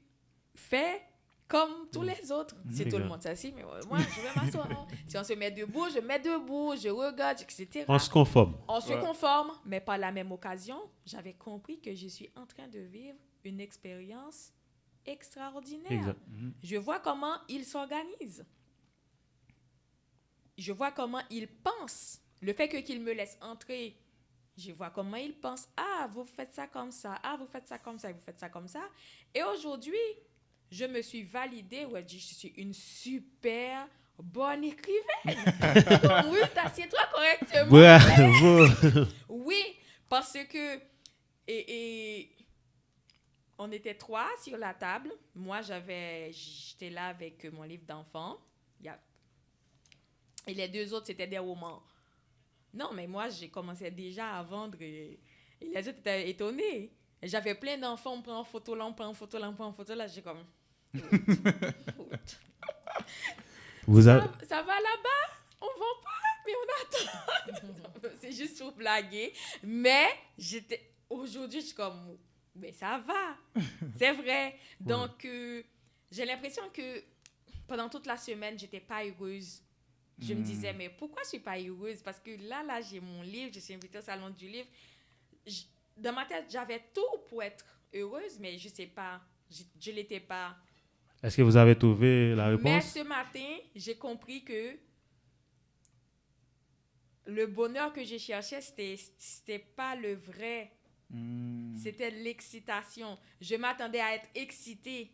fais... comme tous les autres. Si tout le monde s'assied, mais moi, je vais m'asseoir. Si on se met debout, je mets debout, je regarde, etc. On se conforme. On se conforme, mais par la même occasion, j'avais compris que je suis en train de vivre une expérience extraordinaire. Exact. Je vois comment ils s'organisent. Je vois comment ils pensent. Le fait qu'ils me laissent entrer, je vois comment ils pensent. Ah, vous faites ça comme ça. Ah, vous faites ça comme ça. Vous faites ça comme ça. Et aujourd'hui, je me suis validée, je suis une super bonne écrivaine. Oui, t'assieds-toi correctement. Bravo. Oui, parce que et on était 3 sur la table. Moi, j'étais là avec mon livre d'enfant. Et les 2 autres, c'était des romans. Non, mais moi, j'ai commencé déjà à vendre et les autres étaient étonnés. Et j'avais plein d'enfants, on prend en photo là, on prend en photo là, on prend en photo là. J'ai comme... Ça va là-bas? On vend pas, mais on attend. C'est juste pour blaguer. Mais aujourd'hui, je suis comme, mais ça va. C'est vrai. Donc, j'ai l'impression que pendant toute la semaine, j'étais pas heureuse. Je me disais, mais pourquoi je suis pas heureuse? Parce que là, j'ai mon livre, je suis invitée au salon du livre. Dans ma tête, j'avais tout pour être heureuse, mais je sais pas. Je l'étais pas. Est-ce que vous avez trouvé la réponse? Mais ce matin, j'ai compris que le bonheur que je cherchais, c'était pas le vrai. C'était l'excitation. Je m'attendais à être excitée,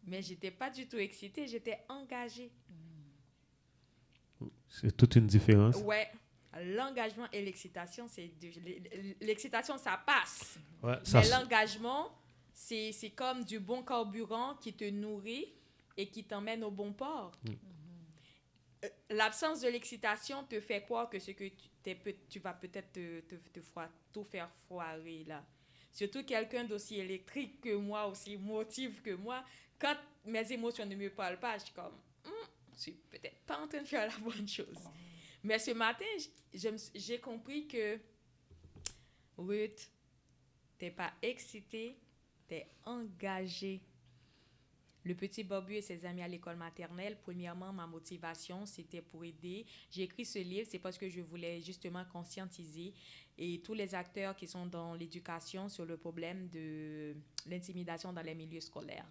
mais j'étais pas du tout excitée, j'étais engagée. C'est toute une différence. Ouais. L'engagement et l'excitation, l'excitation, ça passe. Ouais, mais l'engagement, c'est comme du bon carburant qui te nourrit et qui t'emmène au bon port. L'absence de l'excitation te fait croire que ce que tu vas peut-être tout faire foirer là. surtout quelqu'un d'aussi électrique que moi, aussi émotif que moi, quand mes émotions ne me parlent pas, je suis comme, je suis peut-être pas en train de faire la bonne chose. Mais ce matin, j'ai compris que, Ruth, t'es pas excitée, t'es engagée. Le petit Bobby et ses amis à l'école maternelle, premièrement, ma motivation, c'était pour aider. J'ai écrit ce livre, c'est parce que je voulais justement conscientiser et tous les acteurs qui sont dans l'éducation sur le problème de l'intimidation dans les milieux scolaires.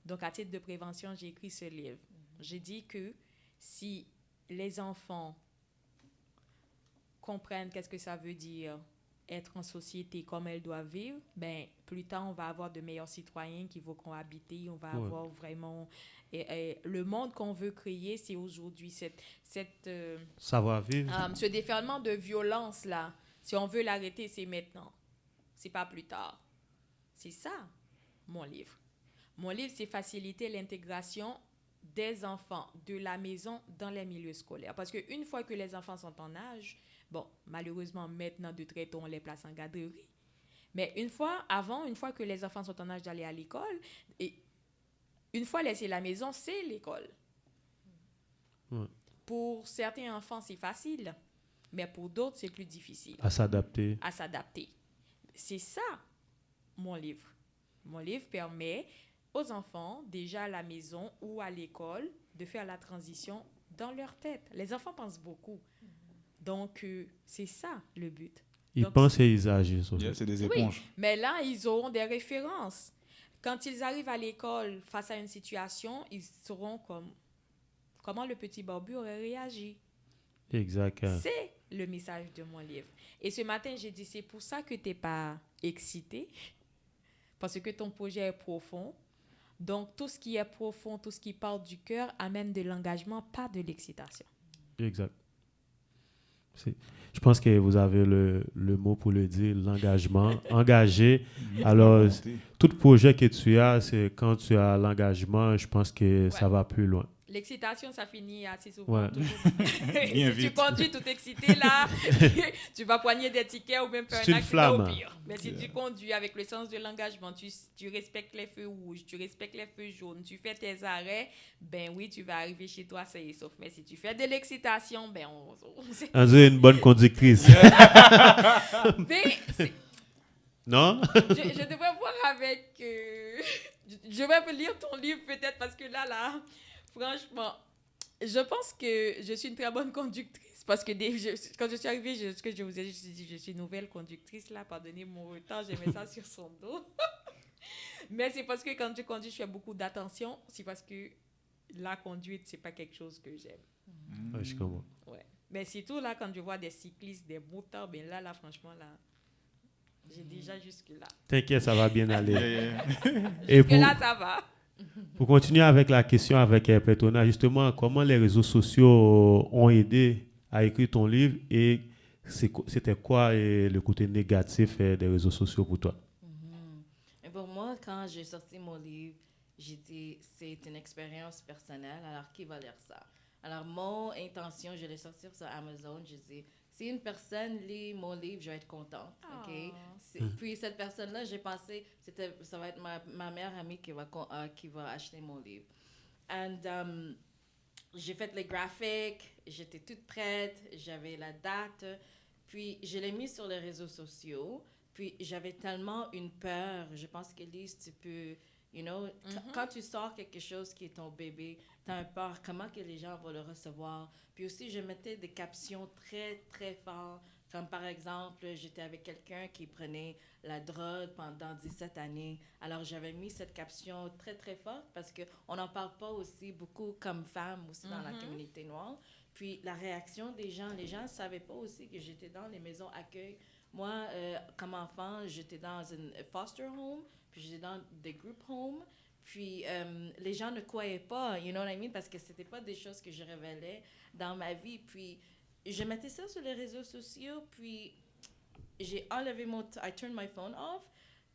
Donc, à titre de prévention, j'ai écrit ce livre. J'ai dit que si les enfants comprennent qu'est-ce que ça veut dire être en société comme elles doivent vivre, ben, plus tard, on va avoir de meilleurs citoyens qui vont cohabiter, on va avoir vraiment... le monde qu'on veut créer, c'est aujourd'hui savoir-vivre. Ce déferlement de violence-là, si on veut l'arrêter, c'est maintenant. C'est pas plus tard. C'est ça, mon livre. Mon livre, c'est faciliter l'intégration des enfants de la maison dans les milieux scolaires. Parce qu'une fois que les enfants sont en âge, bon, malheureusement, maintenant, de très tôt, on les place en garderie. Mais une fois que les enfants sont en âge d'aller à l'école, et une fois laissés à la maison, c'est l'école. Ouais. Pour certains enfants, c'est facile, mais pour d'autres, c'est plus difficile. À s'adapter. C'est ça, mon livre. Mon livre permet aux enfants, déjà à la maison ou à l'école, de faire la transition dans leur tête. Les enfants pensent beaucoup. Donc, c'est ça le but. Ils pensent et ils agissent. C'est des éponges. Oui, mais là, ils auront des références. Quand ils arrivent à l'école face à une situation, ils sauront comment le petit Bobby aurait réagi. Exact. C'est le message de mon livre. Et ce matin, j'ai dit, c'est pour ça que tu n'es pas excité, parce que ton projet est profond. Donc, tout ce qui est profond, tout ce qui part du cœur amène de l'engagement, pas de l'excitation. Exact. Je pense que vous avez le mot pour le dire, l'engagement, engagé. Alors, tout projet que tu as, c'est quand tu as l'engagement, je pense que ça va plus loin. L'excitation, ça finit assez souvent. Bien si vite. tu conduis tout excité là, tu vas poigner des tickets ou même faire un accident au pire. Mais si tu conduis avec le sens de l'engagement, tu respectes les feux rouges, tu respectes les feux jaunes, tu fais tes arrêts, ben oui, tu vas arriver chez toi, ça y est, sauf. Mais si tu fais de l'excitation, ben on est une bonne conductrice. Non? Je devrais voir avec... je vais lire ton livre peut-être parce que là... Franchement, je pense que je suis une très bonne conductrice parce que quand je suis arrivée, ce que je vous ai dit, je suis nouvelle conductrice là, pardonnez mon retard, j'ai mis ça sur son dos. Mais c'est parce que quand je conduis, je fais beaucoup d'attention, c'est parce que la conduite, c'est pas quelque chose que j'aime. Ouais, je comprends. Ouais. Mais surtout là, quand je vois des cyclistes, des motards, ben là, franchement, là, j'ai déjà jusque-là. T'inquiète, ça va bien aller. Jusque-là, ça va. Pour continuer avec la question avec Petrona, justement, comment les réseaux sociaux ont aidé à écrire ton livre et c'était quoi le côté négatif des réseaux sociaux pour toi? Et pour moi, quand j'ai sorti mon livre, j'ai dit c'est une expérience personnelle, alors qui va lire ça? Alors, mon intention, je l'ai sorti sur Amazon, je dis si une personne lit mon livre, je vais être contente. Okay? Puis cette personne-là, j'ai pensé ça va être ma meilleure amie qui va acheter mon livre. And j'ai fait les graphiques, j'étais toute prête, j'avais la date. Puis je l'ai mis sur les réseaux sociaux. Puis j'avais tellement une peur. Je pense qu'Élise, tu peux... quand tu sors quelque chose qui est ton bébé, tu as peur, comment que les gens vont le recevoir. Puis aussi, je mettais des captions très, très fortes, comme par exemple, j'étais avec quelqu'un qui prenait la drogue pendant 17 années. Alors, j'avais mis cette caption très, très forte parce qu'on n'en parle pas aussi beaucoup comme femme aussi dans la communauté noire. Puis, la réaction des gens, les gens ne savaient pas aussi que j'étais dans les maisons accueil. Moi, comme enfant, j'étais dans une foster home, puis j'étais dans des group homes. Puis les gens ne croyaient pas, you know what I mean, parce que c'était pas des choses que je révélais dans ma vie. Puis je mettais ça sur les réseaux sociaux, puis j'ai enlevé I turned my phone off,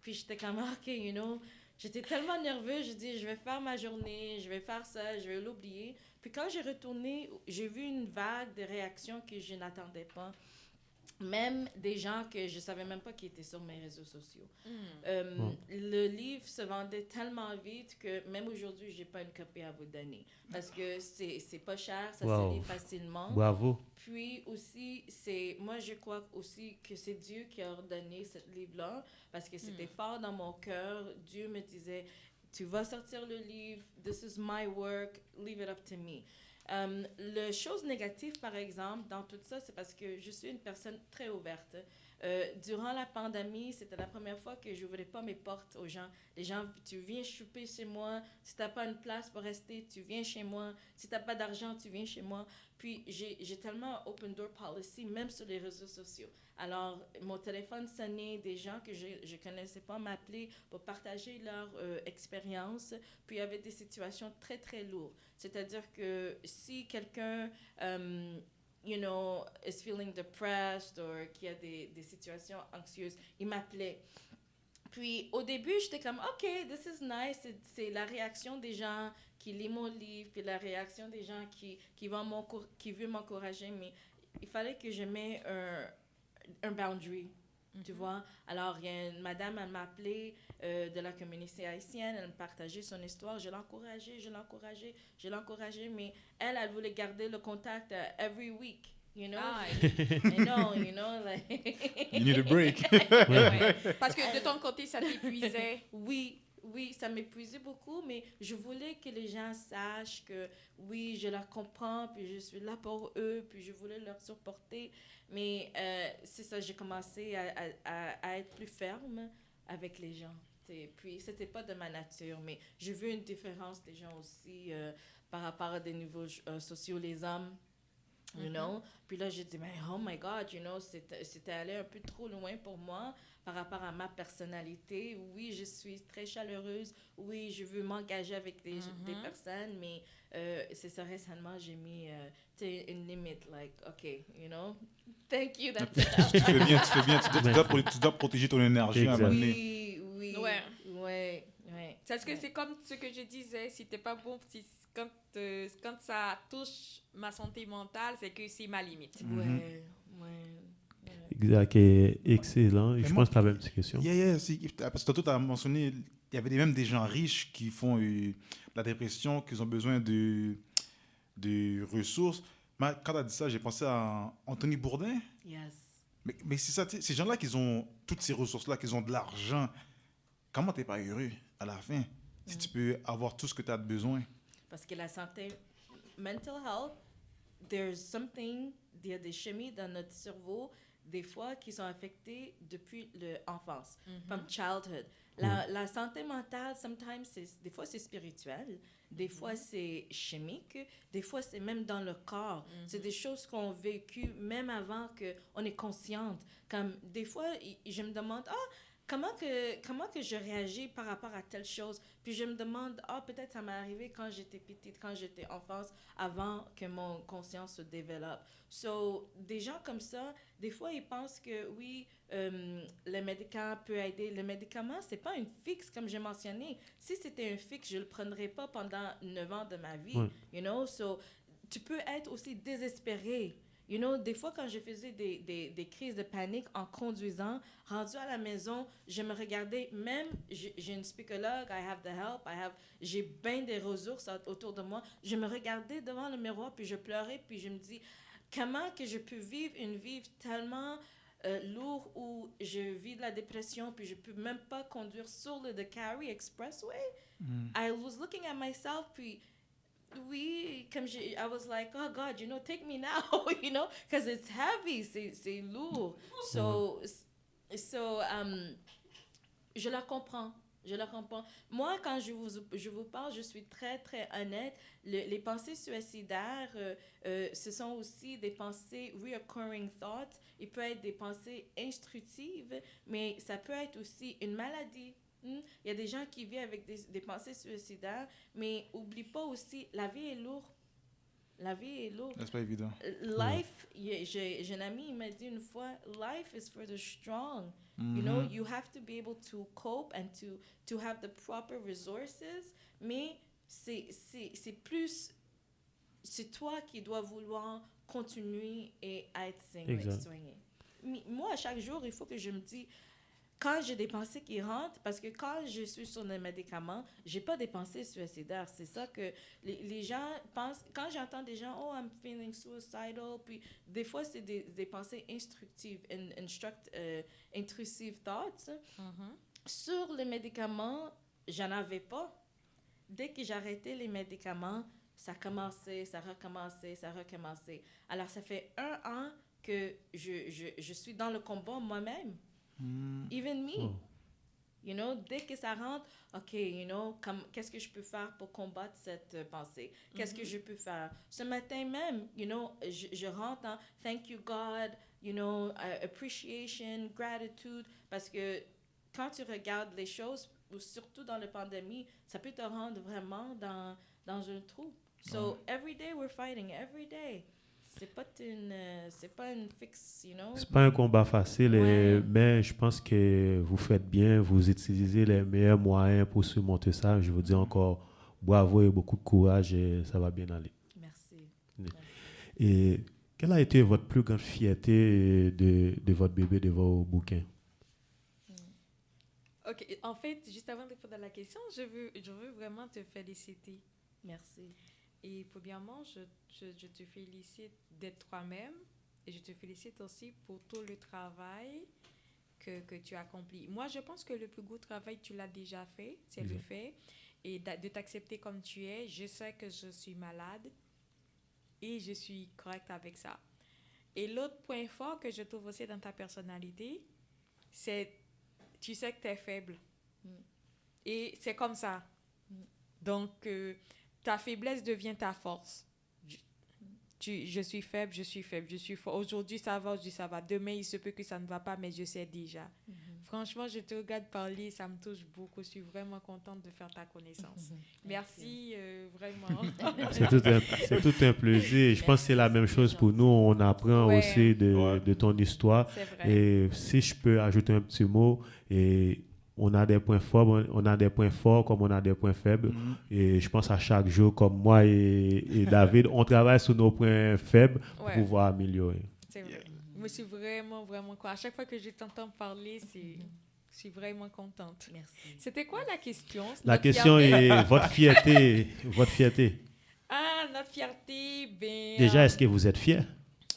puis j'étais comme, OK, j'étais tellement nerveuse, je dis, je vais faire ma journée, je vais faire ça, je vais l'oublier. Puis quand j'ai retourné, j'ai vu une vague de réactions que je n'attendais pas. même des gens que je savais même pas qui étaient sur mes réseaux sociaux. Wow. Le livre se vendait tellement vite que même aujourd'hui, j'ai pas une copie à vous donner. Parce que c'est pas cher, ça Wow. se lit facilement. Bravo. Puis aussi, moi je crois aussi que c'est Dieu qui a ordonné ce livre-là, parce que c'était fort dans mon cœur. Dieu me disait, tu vas sortir le livre, this is my work, leave it up to me. La chose négative, par exemple, dans tout ça, c'est parce que je suis une personne très ouverte. Durant la pandémie, c'était la première fois que je n'ouvrais pas mes portes aux gens. Les gens, tu viens choper chez moi. Si tu n'as pas une place pour rester, tu viens chez moi. Si tu n'as pas d'argent, tu viens chez moi. Puis, j'ai tellement open door policy, même sur les réseaux sociaux. Alors, mon téléphone sonnait, des gens que je ne connaissais pas m'appeler pour partager leur expérience. Puis, il y avait des situations très, très lourdes. C'est-à-dire que si quelqu'un, you know, is feeling depressed ou qui a des situations anxieuses, il m'appelait. Puis, au début, j'étais comme, OK, this is nice. C'est la réaction des gens qui lisent mon livre, puis la réaction des gens qui veulent m'encourager. Mais il fallait que je mette un boundary, tu vois. Alors, il y a une madame, elle m'a appelé de la communauté haïtienne, elle me partageait son histoire. Je l'encourageais, mais elle voulait garder le contact every week. You know, you know, like... You need a break. Ouais. Parce que de ton côté, ça t'épuisait. Oui, ça m'épuisait beaucoup, mais je voulais que les gens sachent que oui, je leur comprends, puis je suis là pour eux, puis je voulais leur supporter. Mais c'est ça, j'ai commencé à être plus ferme avec les gens. Puis, c'était pas de ma nature, mais j'ai vu une différence des gens aussi par rapport à des niveaux sociaux, les hommes. You know? Puis là, j'ai dit, mais oh my God, you know, c'était allé un peu trop loin pour moi par rapport à ma personnalité. Oui, je suis très chaleureuse. Oui, je veux m'engager avec des personnes, mais c'est ça, récemment, j'ai mis une limite, like, OK, you know, thank you, that's enough. Tu fais bien. Tu dois protéger ton énergie à un moment donné. Oui. Ouais. Parce que Ouais. c'est comme ce que je disais, si t'es pas bon, quand ça touche ma santé mentale, c'est que c'est ma limite. Ouais. Exact. Et excellent. Je moi- pense que tu avais une petite question. Parce que tantôt, tu as mentionné, il y avait même des gens riches qui font la dépression, qui ont besoin de ressources. Mais quand tu as dit ça, j'ai pensé à Anthony Bourdain. Yes. Mais c'est ça, tu sais, ces gens-là qui ont toutes ces ressources-là, qui ont de l'argent, comment tu n'es pas heureux à la fin si tu peux avoir tout ce que tu as besoin? Parce que la santé, mental health, il y a des chimies dans notre cerveau, des fois, qui sont affectées depuis l'enfance, from childhood. La santé mentale, des fois, c'est spirituel, des fois, c'est chimique, des fois, c'est même dans le corps. C'est des choses qu'on a vécues même avant qu'on est consciente. Comme des fois, je me demande, comment que je réagis par rapport à telle chose? Puis je me demande, peut-être ça m'est arrivé quand j'étais petite, quand j'étais enfance, avant que mon conscience se développe. So, des gens comme ça, des fois, ils pensent que oui, le médicament peut aider. Le médicament, c'est pas une fixe, comme j'ai mentionné. Si c'était un fixe, je le prendrais pas pendant 9 ans de ma vie. Ouais. You know? So, tu peux être aussi désespéré. You know, des fois, quand je faisais des crises de panique en conduisant, rendu à la maison, je me regardais, même, j'ai une psychologue, I have the help, j'ai bien des ressources autour de moi. Je me regardais devant le miroir, puis je pleurais, puis je me dis, comment que je peux vivre une vie tellement lourde où je vis de la dépression, puis je peux même pas conduire sur le Carrie Expressway? I was looking at myself, puis... Oui, comme I was like, oh God, you know, take me now, you know, because it's heavy, c'est lourd. So, je la comprends. Moi, quand je vous parle, je suis très, très honnête. Les pensées suicidaires, ce sont aussi des pensées recurring thoughts. Il peut être des pensées instructives, mais ça peut être aussi une maladie. Il y a des gens qui vivent avec des pensées suicidaires, mais oublie pas aussi, la vie est lourde. C'est pas évident. Life, j'ai un ami, il m'a dit une fois, life is for the strong. You know, you have to be able to cope and to have the proper resources, mais c'est toi qui dois vouloir continuer et être swingé. moi, à chaque jour, il faut que je me dise, quand j'ai des pensées qui rentrent, parce que quand je suis sur des médicaments, j'ai pas des pensées suicidaires. C'est ça que les gens pensent. Quand j'entends des gens, oh, I'm feeling suicidal, puis des fois, c'est des pensées instructives, intrusive thoughts. Sur les médicaments, j'en avais pas. Dès que j'arrêtais les médicaments, ça commençait, ça recommençait. Alors, ça fait 1 an que je suis dans le combat moi-même. Even me. Oh. You know, dès que ça rentre, OK, you know, qu'est-ce que je peux faire pour combattre cette pensée? Qu'est-ce que je peux faire? Ce matin même, you know, je rentre en thank you God, you know, appreciation, gratitude, parce que quand tu regardes les choses, ou surtout dans la pandémie, ça peut te rendre vraiment dans un trou. So, every day we're fighting, every day. C'est pas une fixe, you know. C'est pas un combat facile, mais je pense que vous faites bien, vous utilisez les meilleurs moyens pour surmonter ça. Je vous dis encore bravo et beaucoup de courage et ça va bien aller. Merci. Et quelle a été votre plus grande fierté de votre bébé, de vos bouquins? Ok, en fait, juste avant de répondre à la question, je veux vraiment te féliciter. Merci. Et premièrement, je te félicite d'être toi-même et je te félicite aussi pour tout le travail que tu as accompli. Moi, je pense que le plus gros travail, tu l'as déjà fait, c'est le fait, et de t'accepter comme tu es. Je sais que je suis malade et je suis correcte avec ça. Et l'autre point fort que je trouve aussi dans ta personnalité, c'est tu sais que tu es faible. Et c'est comme ça. Donc, ta faiblesse devient ta force. Je suis faible, je suis fort. Aujourd'hui, ça va, aujourd'hui, ça va. Demain, il se peut que ça ne va pas, mais je sais déjà. Franchement, je te regarde parler, ça me touche beaucoup. Je suis vraiment contente de faire ta connaissance. Merci, vraiment. C'est tout un plaisir. Je pense que c'est la même chose pour nous. On apprend aussi de ton histoire. C'est vrai. Et si je peux ajouter un petit mot, et on a des points forts, comme on a des points faibles. Et je pense à chaque jour, comme moi et David, on travaille sur nos points faibles pour pouvoir améliorer. C'est vrai. Moi, je suis vraiment, vraiment contente. À chaque fois que je t'entends parler, je suis vraiment contente. Merci. C'était quoi la question? La question est votre fierté. Votre fierté. Ah, notre fierté, Déjà, est-ce que vous êtes fiers?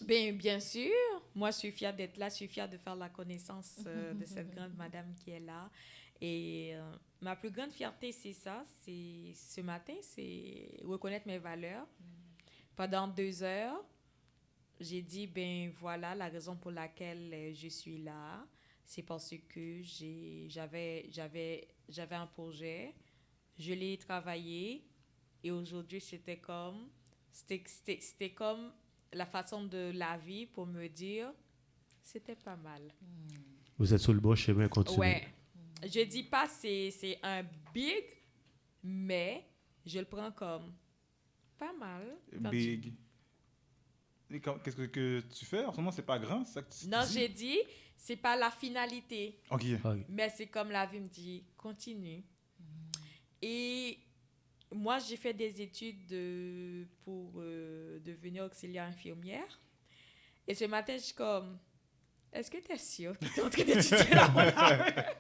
Bien sûr. Moi, je suis fière d'être là. Je suis fière de faire la connaissance de cette grande madame qui est là. Et ma plus grande fierté, c'est ça. C'est ce matin, c'est reconnaître mes valeurs. Pendant 2 heures, j'ai dit, voilà la raison pour laquelle je suis là. C'est parce que j'avais un projet. Je l'ai travaillé. Et aujourd'hui, c'était comme la façon de la vie pour me dire, c'était pas mal. Vous êtes sur le bon chemin, continuez. Ouais. Je dis pas c'est un big, mais je le prends comme pas mal. Big. Et qu'est-ce que tu fais en ce moment? C'est pas grand, c'est ça que tu Non, dis? j'ai dit, c'est pas la finalité. Ok. Mais c'est comme la vie me dit, continue. Et moi, j'ai fait des études pour devenir auxiliaire infirmière. Et ce matin, je suis comme, est-ce que tu es sûre que tu es en train d'étudier là?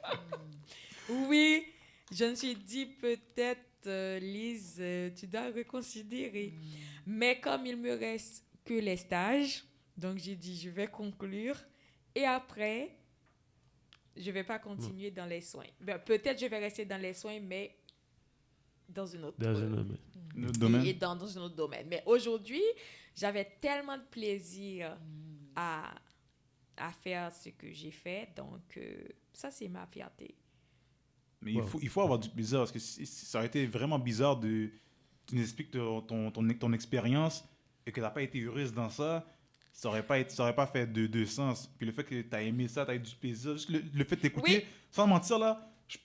Oui, je me suis dit peut-être, Lise, tu dois reconsidérer. Mais comme il me reste que les stages, donc j'ai dit, je vais conclure. Et après, je ne vais pas continuer dans les soins. Peut-être je vais rester dans les soins, mais dans un autre domaine. Et dans un autre domaine. Mais aujourd'hui, j'avais tellement de plaisir à faire ce que j'ai fait. Donc, ça, c'est ma fierté. Mais il faut avoir du plaisir, parce que ça aurait été vraiment bizarre tu nous expliques ton expérience et que tu n'as pas été heureuse dans ça. Ça aurait pas fait de sens. Puis le fait que tu as aimé ça, tu as eu du plaisir, juste le fait de t'écouter, sans mentir, là, je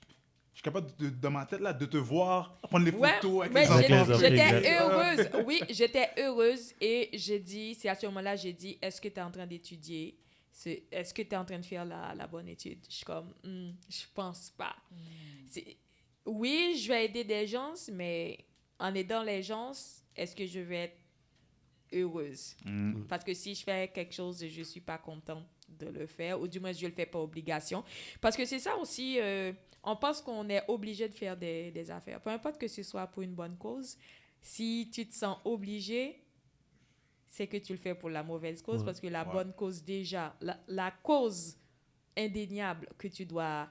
suis capable, dans ma tête, là, de te voir, prendre les photos avec les enfants. J'étais heureuse. Oui, j'étais heureuse. Et c'est à ce moment-là, j'ai dit, est-ce que tu es en train d'étudier? Est-ce que tu es en train de faire la bonne étude? Je suis comme, je pense pas. Oui, je vais aider des gens, mais en aidant les gens, est-ce que je vais être heureuse? Parce que si je fais quelque chose et je suis pas contente, de le faire, ou du moins je le fais par obligation. Parce que c'est ça aussi, on pense qu'on est obligé de faire des affaires. Peu importe que ce soit pour une bonne cause, si tu te sens obligé, c'est que tu le fais pour la mauvaise cause, parce que la bonne cause déjà, la cause indéniable que tu dois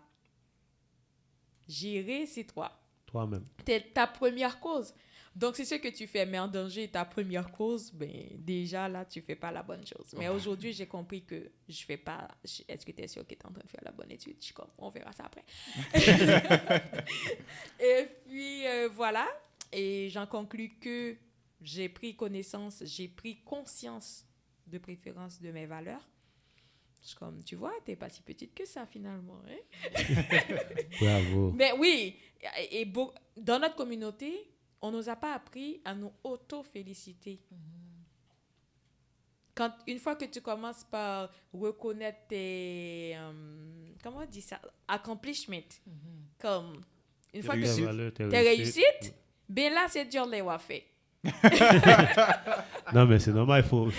gérer, c'est toi. Toi-même. Ta première cause. Donc, c'est ce que tu fais, mais en danger, ta première cause, ben, déjà, là, tu fais pas la bonne chose. Mais aujourd'hui, j'ai compris que je fais pas... Est-ce que tu es sûr que tu es en train de faire la bonne étude? Je suis comme, on verra ça après. Et puis, voilà. Et j'en conclus que j'ai pris conscience de préférence de mes valeurs. Je suis comme, tu vois, t'es pas si petite que ça, finalement. Hein? Bravo. Mais oui, dans notre communauté, on nous a pas appris à nous auto-féliciter. Une fois que tu commences par reconnaître tes, comment on dit ça, accomplishments, comme une fois que tes réussites, ben là, c'est dur de les avoir fait. Non, mais c'est normal, il faut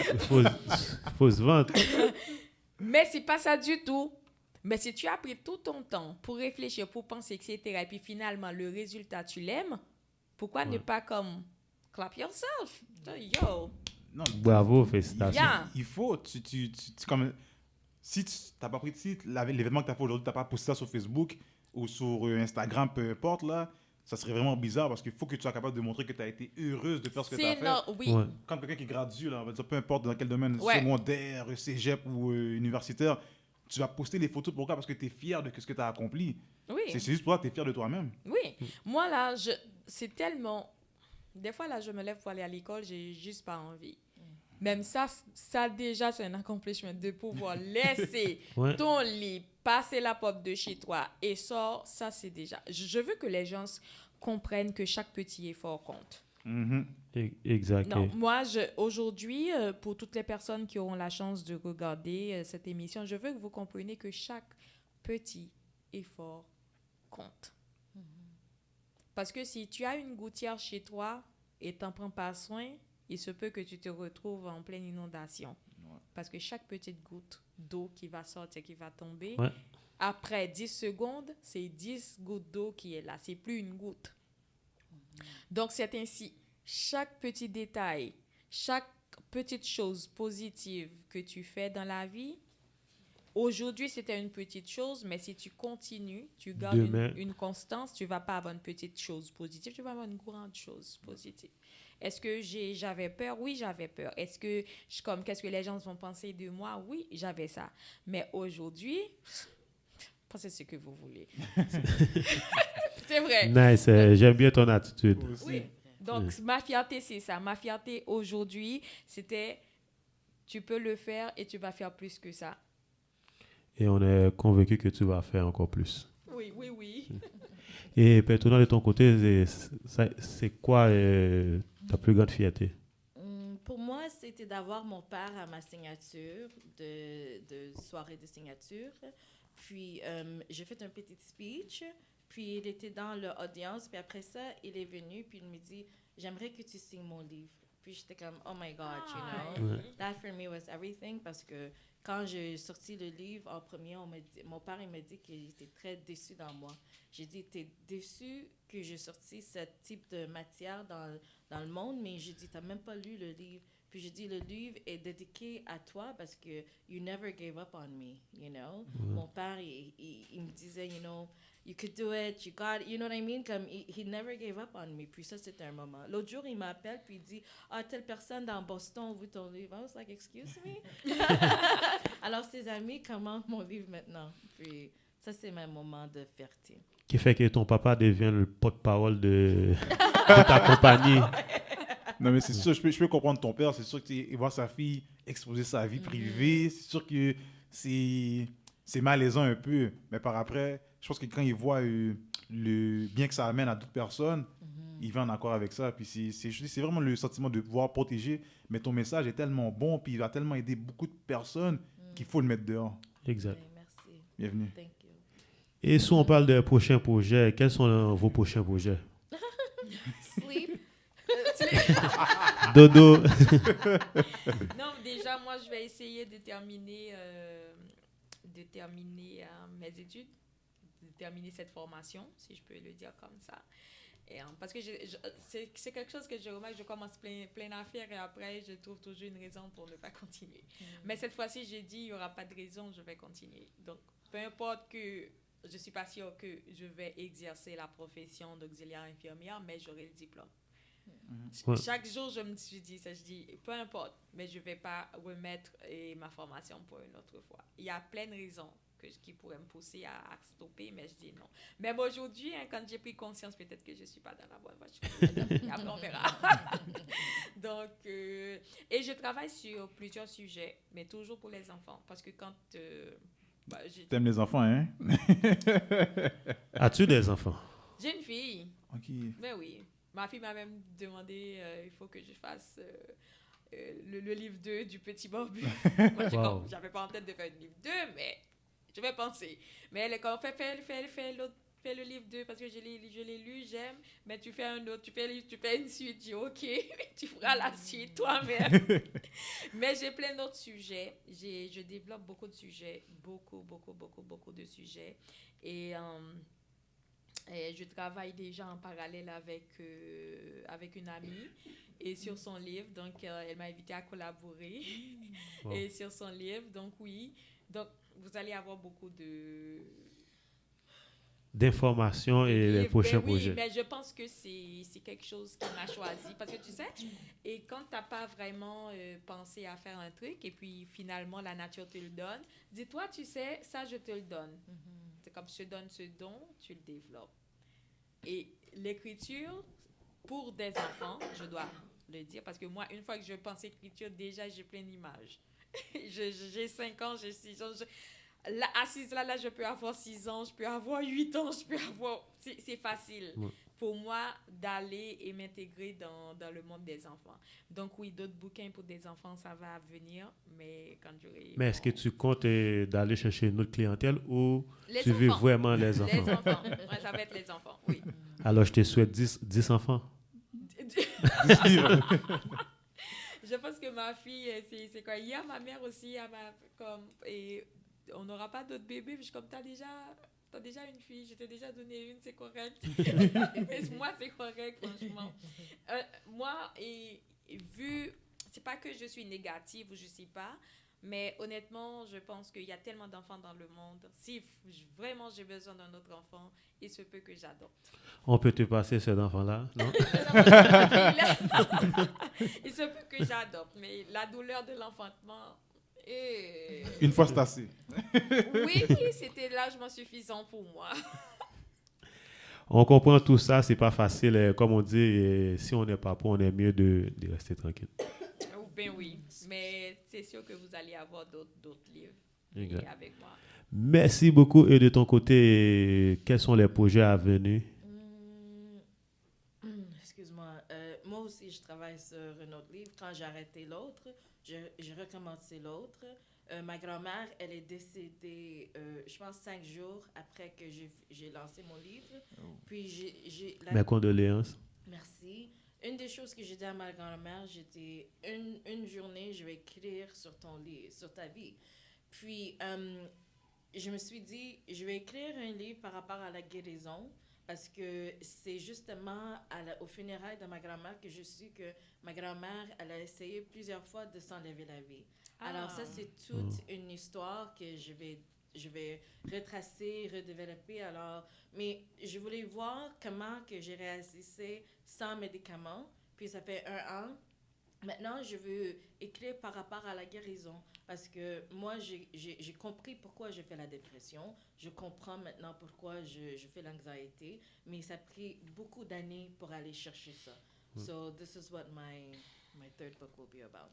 se vendre. Mais c'est pas ça du tout. Mais si tu as pris tout ton temps pour réfléchir, pour penser, etc., et puis finalement, le résultat, tu l'aimes, pourquoi ne pas comme clap yourself? Yo! Non, Bravo, félicitations. Yeah. il faut, comme, si tu n'as pas pris l'événement que tu as fait aujourd'hui, tu n'as pas posté ça sur Facebook ou sur Instagram, peu importe, là, ça serait vraiment bizarre parce qu'il faut que tu sois capable de montrer que tu as été heureuse de faire ce que tu as fait. Oui. Ouais. Quand quelqu'un qui gradue, là, on va dire, peu importe dans quel domaine, Ouais. secondaire, cégep ou universitaire, tu vas poster les photos. Pourquoi? Parce que tu es fier de ce que tu as accompli. Oui. C'est juste pour ça que tu es fier de toi-même. Oui. Moi, là, c'est tellement... Des fois, là, je me lève pour aller à l'école, j'ai juste pas envie. Même ça déjà, c'est un accomplissement de pouvoir laisser ton lit, passer la porte de chez toi et sort. Ça, c'est déjà... Je veux que les gens comprennent que chaque petit effort compte. Exact. Non, moi, aujourd'hui, pour toutes les personnes qui auront la chance de regarder cette émission, je veux que vous compreniez que chaque petit effort compte. Parce que si tu as une gouttière chez toi et tu n'en prends pas soin, il se peut que tu te retrouves en pleine inondation. Parce que chaque petite goutte d'eau qui va sortir, qui va tomber, après 10 secondes, c'est 10 gouttes d'eau qui est là. C'est plus une goutte. Donc, c'est ainsi. Chaque petit détail, chaque petite chose positive que tu fais dans la vie, aujourd'hui, c'était une petite chose, mais si tu continues, tu gardes une constance, tu ne vas pas avoir une petite chose positive, tu vas avoir une grande chose positive. Est-ce que j'avais peur? Oui, j'avais peur. Est-ce que, qu'est-ce que les gens vont penser de moi? Oui, j'avais ça. Mais aujourd'hui, pensez ce que vous voulez. C'est vrai. Nice, j'aime bien ton attitude. Oui. Donc, ma fierté, c'est ça. Ma fierté aujourd'hui, c'était, tu peux le faire et tu vas faire plus que ça. Et on est convaincu que tu vas faire encore plus. Oui. Et Petrona, de ton côté, c'est quoi ta plus grande fierté? Pour moi, c'était d'avoir mon père à ma signature, de soirée de signature. Puis, j'ai fait un petit speech. Puis, il était dans l'audience. Puis après ça, il est venu. Puis, il me dit, j'aimerais que tu signes mon livre. Puis, j'étais comme, oh my God, you know. That for me was everything. Parce que quand j'ai sorti le livre en premier, mon père, il m'a dit qu'il était très déçu dans moi. J'ai dit, t'es déçu que j'ai sorti ce type de matière dans le monde, mais j'ai dit, t'as même pas lu le livre. Puis j'ai dit, le livre est dédié à toi parce que you never gave up on me, you know. Mon père, il me disait, you know, you could do it, you got it, you know what I mean? Comme, he never gave up on me. Puis ça, c'était un moment. L'autre jour, il m'appelle, puis il dit, telle personne dans Boston a vu ton livre. I was like, excuse me? Alors, ses amis commandent mon livre maintenant. Puis ça, c'est mon moment de fierté. Qui fait que ton papa devient le porte-parole de ta compagnie. Non, mais c'est sûr, je peux comprendre ton père. C'est sûr qu'il voit sa fille exposer sa vie privée. C'est sûr que c'est malaisant un peu. Mais par après, je pense que quand il voit le bien que ça amène à d'autres personnes, il va en accord avec ça. Puis c'est vraiment le sentiment de pouvoir protéger. Mais ton message est tellement bon, puis il va tellement aider beaucoup de personnes qu'il faut le mettre dehors. Exact. Okay, merci. Bienvenue. Thank you. Et si on parle de prochains projets, quels sont vos prochains projets? Sleep. Dodo. Non, déjà, moi, je vais essayer de terminer de terminer mes études, de terminer cette formation, si je peux le dire comme ça. Et, parce que c'est quelque chose que je remarque, je commence plein d'affaires et après, je trouve toujours une raison pour ne pas continuer. Mais cette fois-ci, j'ai dit, il n'y aura pas de raison, je vais continuer. Donc, peu importe que je ne suis pas sûre que je vais exercer la profession d'auxiliaire infirmière, mais j'aurai le diplôme. Ouais. Chaque jour, je me suis dit ça, je dis, peu importe, mais je ne vais pas remettre ma formation pour une autre fois. Il y a plein de raisons qui pourraient me pousser à stopper, mais je dis non. Même aujourd'hui, quand j'ai pris conscience, peut-être que je ne suis pas dans la bonne voie. Après, on verra. Donc, et je travaille sur plusieurs sujets, mais toujours pour les enfants, parce que quand... T'aimes les enfants, hein? As-tu des enfants? J'ai une fille. OK. Ben oui. Ma fille m'a même demandé, il faut que je fasse le livre 2 du Petit Barbu. Moi, j'avais pas en tête de faire le livre 2, mais je vais penser. Mais elle est comme, fais le livre 2 parce que je l'ai lu, j'aime, mais tu fais un autre, tu fais une suite. Je dis, OK, tu feras la suite toi-même. Mais j'ai plein d'autres sujets. Je développe beaucoup de sujets, beaucoup de sujets. Et je travaille déjà en parallèle avec une amie et sur son livre. Donc, elle m'a invité à collaborer et sur son livre. Donc, oui. Donc, vous allez avoir beaucoup d'informations et les prochains projets. Oui, mais je pense que c'est quelque chose qu'on a choisi. Parce que tu sais, et quand tu n'as pas vraiment pensé à faire un truc et puis finalement la nature te le donne, dis-toi, tu sais, ça je te le donne. C'est comme je te donne ce don, tu le développes. Et l'écriture, pour des enfants, je dois le dire, parce que moi, une fois que je pense écriture, déjà j'ai plein d'images. J'ai 5 ans, j'ai 6 ans. Là, assise là, je peux avoir 6 ans, je peux avoir 8 ans, je peux avoir... C'est facile pour moi d'aller et m'intégrer dans le monde des enfants. Donc oui, d'autres bouquins pour des enfants, ça va venir, mais quand j'aurai... Mais est-ce que tu comptes d'aller chercher une autre clientèle ou tu enfants. veux vraiment les enfants? Les enfants, ouais, ça va être les enfants, oui. Alors, je te souhaite 10 enfants. Je pense que ma fille, c'est quoi? Hier, ma mère aussi, elle m'a comme... Et on n'aura pas d'autres bébés. Puis je suis comme, t'as déjà une fille, je t'ai déjà donné une, c'est correct. Mais moi, c'est correct, franchement. Moi, vu... C'est pas que je suis négative ou je sais pas, mais honnêtement, je pense qu'il y a tellement d'enfants dans le monde. Si vraiment j'ai besoin d'un autre enfant, il se peut que j'adopte. On peut te passer cet enfant-là, non? Il se peut que j'adopte, mais la douleur de l'enfantement... Une fois, c'est assez. Oui, c'était largement suffisant pour moi. On comprend tout ça, c'est pas facile. Comme on dit, si on n'est pas pour, on est mieux de rester tranquille. Ben oui, mais c'est sûr que vous allez avoir d'autres livres avec moi. Merci beaucoup. Et de ton côté, quels sont les projets à venir? Excuse-moi. Moi aussi, je travaille sur un autre livre. Quand j'ai arrêté l'autre, j'ai recommencé l'autre. Ma grand-mère, elle est décédée, je pense, 5 jours après que j'ai lancé mon livre. Puis Mes condoléances. Merci. Une des choses que j'ai dit à ma grand-mère, j'étais une journée, je vais écrire sur ton livre, sur ta vie. Puis, je me suis dit, je vais écrire un livre par rapport à la guérison, parce que c'est justement au funérailles de ma grand-mère que je sais que ma grand-mère, elle a essayé plusieurs fois de s'enlever la vie. Alors ça, c'est toute une histoire que je vais retracer, redévelopper. Alors, mais je voulais voir comment que j'ai réalisé sans médicaments. Puis ça fait 1 an. Maintenant, je veux écrire par rapport à la guérison. Parce que moi, j'ai compris pourquoi je fais la dépression. Je comprends maintenant pourquoi je fais l'anxiété. Mais ça a pris beaucoup d'années pour aller chercher ça. So this is what my third book will be about.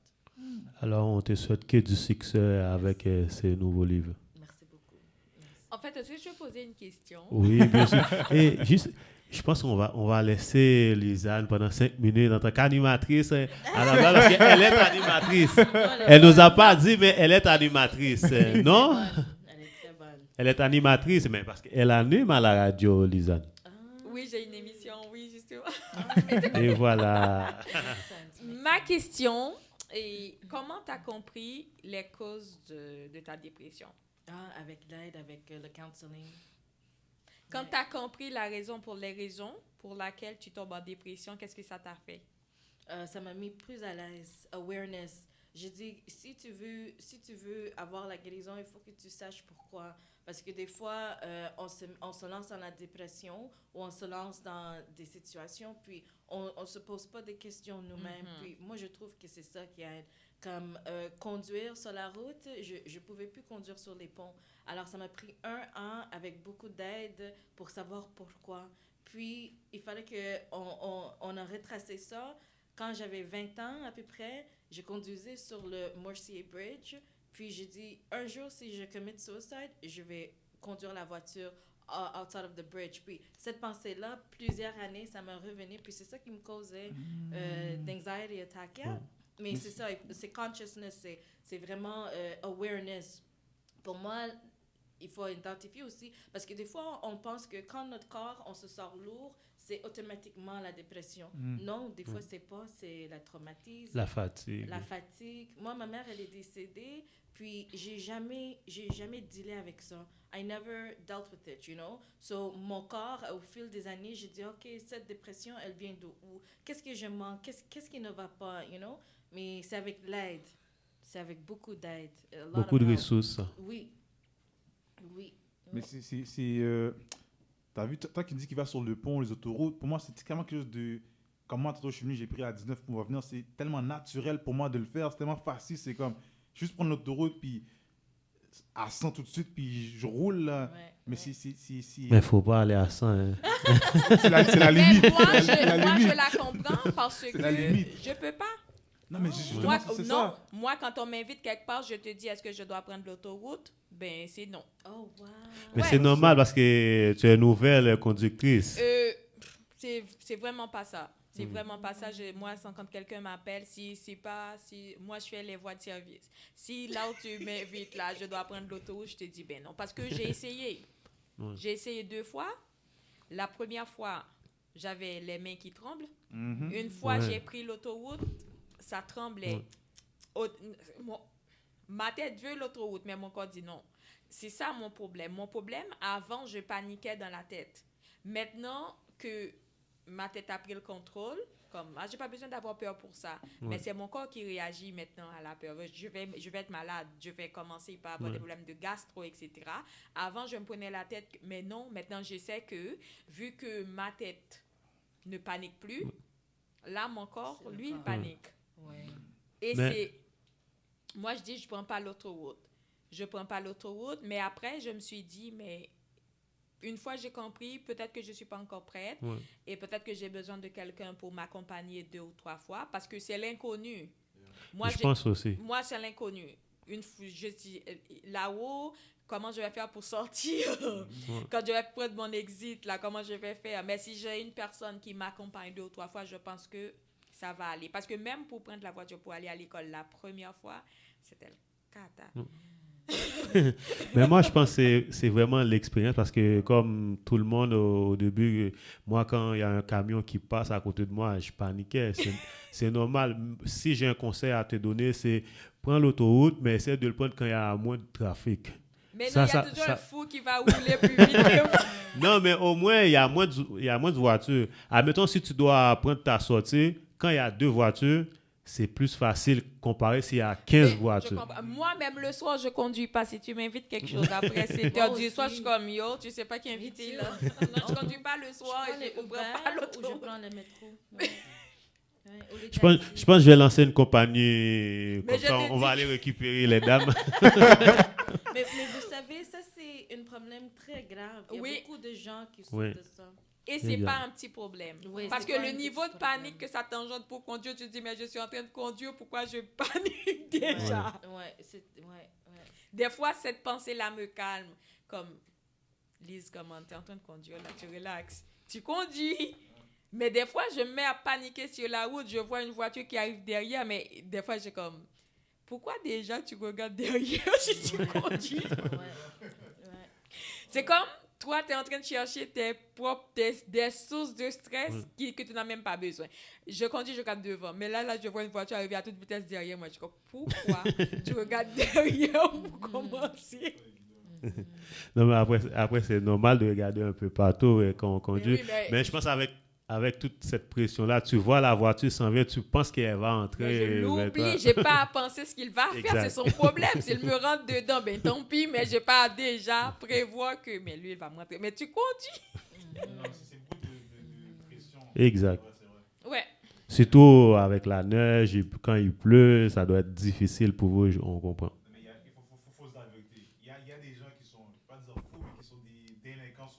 Alors, on te souhaite que du succès avec ces nouveaux livres. Merci beaucoup. Merci. En fait, est-ce que je peux poser une question? Oui, bien sûr. Et juste, je pense qu'on va laisser Lisanne pendant 5 minutes en tant qu'animatrice. À la base, parce qu'elle est animatrice. Elle nous a pas dit, mais elle est animatrice. Non? Elle est très bonne. Elle est animatrice, mais parce qu'elle anime à la radio, Lisanne. Oui, j'ai une émission, oui, justement. Et voilà. Ma question est, comment tu as compris les causes de ta dépression? Avec l'aide, avec le counseling. Quand tu as compris la raison pour laquelle tu tombes en dépression, qu'est-ce que ça t'a fait? Ça m'a mis plus à l'aise. Awareness. J'ai dit, si tu veux avoir la guérison, il faut que tu saches pourquoi. Parce que des fois, on se lance dans la dépression ou on se lance dans des situations, puis on ne se pose pas des questions nous-mêmes. Puis moi, je trouve que c'est ça qui aide. Comme conduire sur la route, je ne pouvais plus conduire sur les ponts. Alors, ça m'a pris 1 an avec beaucoup d'aide pour savoir pourquoi. Puis, il fallait qu'on a retracé ça. Quand j'avais 20 ans à peu près, je conduisais sur le Mercier Bridge. Puis, j'ai dit, un jour, si je commit suicide, je vais conduire la voiture outside of the bridge. Puis, cette pensée-là, plusieurs années, ça m'a revenu. Puis, c'est ça qui me causait d'anxiety attack. Yeah. Mais c'est ça, c'est consciousness, c'est vraiment awareness. Pour moi, il faut identifier aussi, parce que des fois, on pense que quand notre corps, on se sent lourd, c'est automatiquement la dépression. Non, des fois, c'est pas, c'est la traumatisme. La fatigue. La fatigue. Moi, ma mère, elle est décédée, puis j'ai jamais dealé avec ça. I never dealt with it, you know. So, mon corps, au fil des années, j'ai dit, OK, cette dépression, elle vient d'où? Qu'est-ce que je manque? Qu'est-ce qui ne va pas, you know? Mais c'est avec l'aide. C'est avec beaucoup d'aide. Beaucoup de ressources. Oui. Mais t'as vu, toi qui dis qu'il va sur le pont, les autoroutes, pour moi, c'est tellement quelque chose de... Comme moi, tantôt, je suis venu, j'ai pris à 19 pour venir. C'est tellement naturel pour moi de le faire. C'est tellement facile. C'est comme juste prendre l'autoroute, puis à 100 tout de suite, puis je roule, là. Ouais, mais ouais. si... Mais il ne faut pas aller à 100. Hein. c'est la limite. Moi, limite. je la comprends parce que je peux pas. Non, mais justement, Moi, c'est non, ça. moi, quand on m'invite quelque part, je te dis, est-ce que je dois prendre l'autoroute? Ben, c'est non. Oh, wow. Mais Ouais. c'est normal parce que tu es une nouvelle conductrice. C'est vraiment pas ça. C'est vraiment pas ça. Moi, quand quelqu'un m'appelle, moi, je fais les voies de service. Si là où tu m'invites, là, je dois prendre l'autoroute, je te dis, ben non. Parce que j'ai essayé. J'ai essayé 2 fois. La première fois, j'avais les mains qui tremblent. Une fois, j'ai pris l'autoroute, ça tremblait. Ma tête veut l'autoroute, mais mon corps dit non. C'est ça mon problème. Mon problème, avant, je paniquais dans la tête. Maintenant que ma tête a pris le contrôle, j'ai pas besoin d'avoir peur pour ça. Mais c'est mon corps qui réagit maintenant à la peur. Je vais être malade. Je vais commencer par avoir des problèmes de gastro, etc. Avant, je me prenais la tête. Mais non, maintenant, je sais que, vu que ma tête ne panique plus, là, mon corps, lui, il panique. Ouais. Et moi, je dis, je prends pas l'autoroute. Je prends pas l'autoroute, mais après, je me suis dit, mais une fois j'ai compris, peut-être que je suis pas encore prête et peut-être que j'ai besoin de quelqu'un pour m'accompagner 2 ou 3 fois parce que c'est l'inconnu. Moi, je pense aussi. Moi, c'est l'inconnu. Une fois, je dis, là-haut, comment je vais faire pour sortir? Quand je vais prendre mon exit, là, comment je vais faire? Mais si j'ai une personne qui m'accompagne 2 ou 3 fois, je pense que ça va aller. Parce que même pour prendre la voiture pour aller à l'école la première fois, c'était le cata. Mais moi, je pense que c'est vraiment l'expérience parce que comme tout le monde au début, moi, quand il y a un camion qui passe à côté de moi, je paniquais. C'est normal. Si j'ai un conseil à te donner, c'est prends l'autoroute, mais essaie de le prendre quand il y a moins de trafic. Mais non, il y a toujours un fou qui va rouler plus vite que moi. Non, mais au moins, il y a moins de voitures. Admettons, si tu dois prendre ta sortie, quand il y a 2 voitures, c'est plus facile comparé s'il y a 15 voitures. Moi, même le soir, je ne conduis pas. Si tu m'invites quelque chose après 7 heures du soir, je suis comme yo, tu ne sais pas qui est invité là. Non, je ne conduis pas le soir et je ne prends pas l'auto. Je prends le métro. Je pense que je vais lancer une compagnie. Comme ça, on va aller récupérer les dames. mais vous savez, ça, c'est un problème très grave. Il y a beaucoup de gens qui souffrent de ça. Et c'est pas un petit problème. Oui, parce que le niveau de panique que ça t'engendre pour conduire, tu te dis, mais je suis en train de conduire, pourquoi je panique déjà? Ouais. Des fois, cette pensée-là me calme. Comme, Lise, comment tu es en train de conduire, là, tu relaxes. Tu conduis. Mais des fois, je me mets à paniquer sur la route. Je vois une voiture qui arrive derrière, mais des fois, j'ai comme, pourquoi déjà tu regardes derrière si tu conduis? C'est comme, toi, tu es en train de chercher des sources de stress que tu n'as même pas besoin. Je conduis, je regarde devant. Mais là, je vois une voiture arriver à toute vitesse derrière moi. Je dis, pourquoi tu regardes derrière pour commencer? Non, mais après c'est normal de regarder un peu partout quand on conduit. oui, mais je pense avec toute cette pression-là, tu vois la voiture s'en vient, tu penses qu'elle va Mais entrer je vers toi. l'oublie, j'ai pas à penser ce qu'il va faire, Exact. c'est son problème. S'il me rentre dedans, ben tant pis, mais j'ai pas à déjà prévoir que, mais lui, il va me rentrer. Mais tu conduis. C'est beaucoup de pression. Exact. Ouais, c'est vrai. Ouais. Surtout avec la neige, et puis quand il pleut, ça doit être difficile pour vous, on comprend. Mais il faut se dire la vérité. Il y a des gens qui sont, je ne vais pas dire fous, mais qui sont des délinquants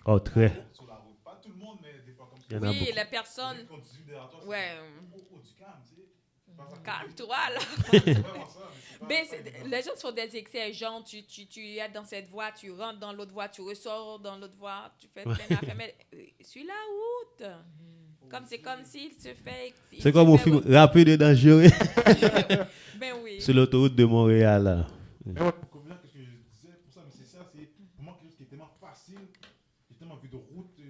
Oh, très. sur la route. Pas tout le monde, mais des fois comme ça. Il y en a Oui, beaucoup. les personnes. Qui conduisent derrière toi, c'est Ouais. du calme, tu sais. C'est pas ça que- Calme-toi, là. C'est vraiment ça, mais c'est pas- Ben, pas évident. les gens font des excès, genre tu es dans cette voie, tu rentres dans l'autre voie, tu ressors dans l'autre voie, tu fais plein d'affaires, mais suis la route. Comme c'est comme s'il se fait... C'est comme au film Rapide et dangereux Ben oui. sur l'autoroute de Montréal. Là. Mais ouais, pour revenir à ce que je disais, pour ça, mais c'est ça, c'est pour moi quelque chose qui est tellement facile, j'ai tellement vu de route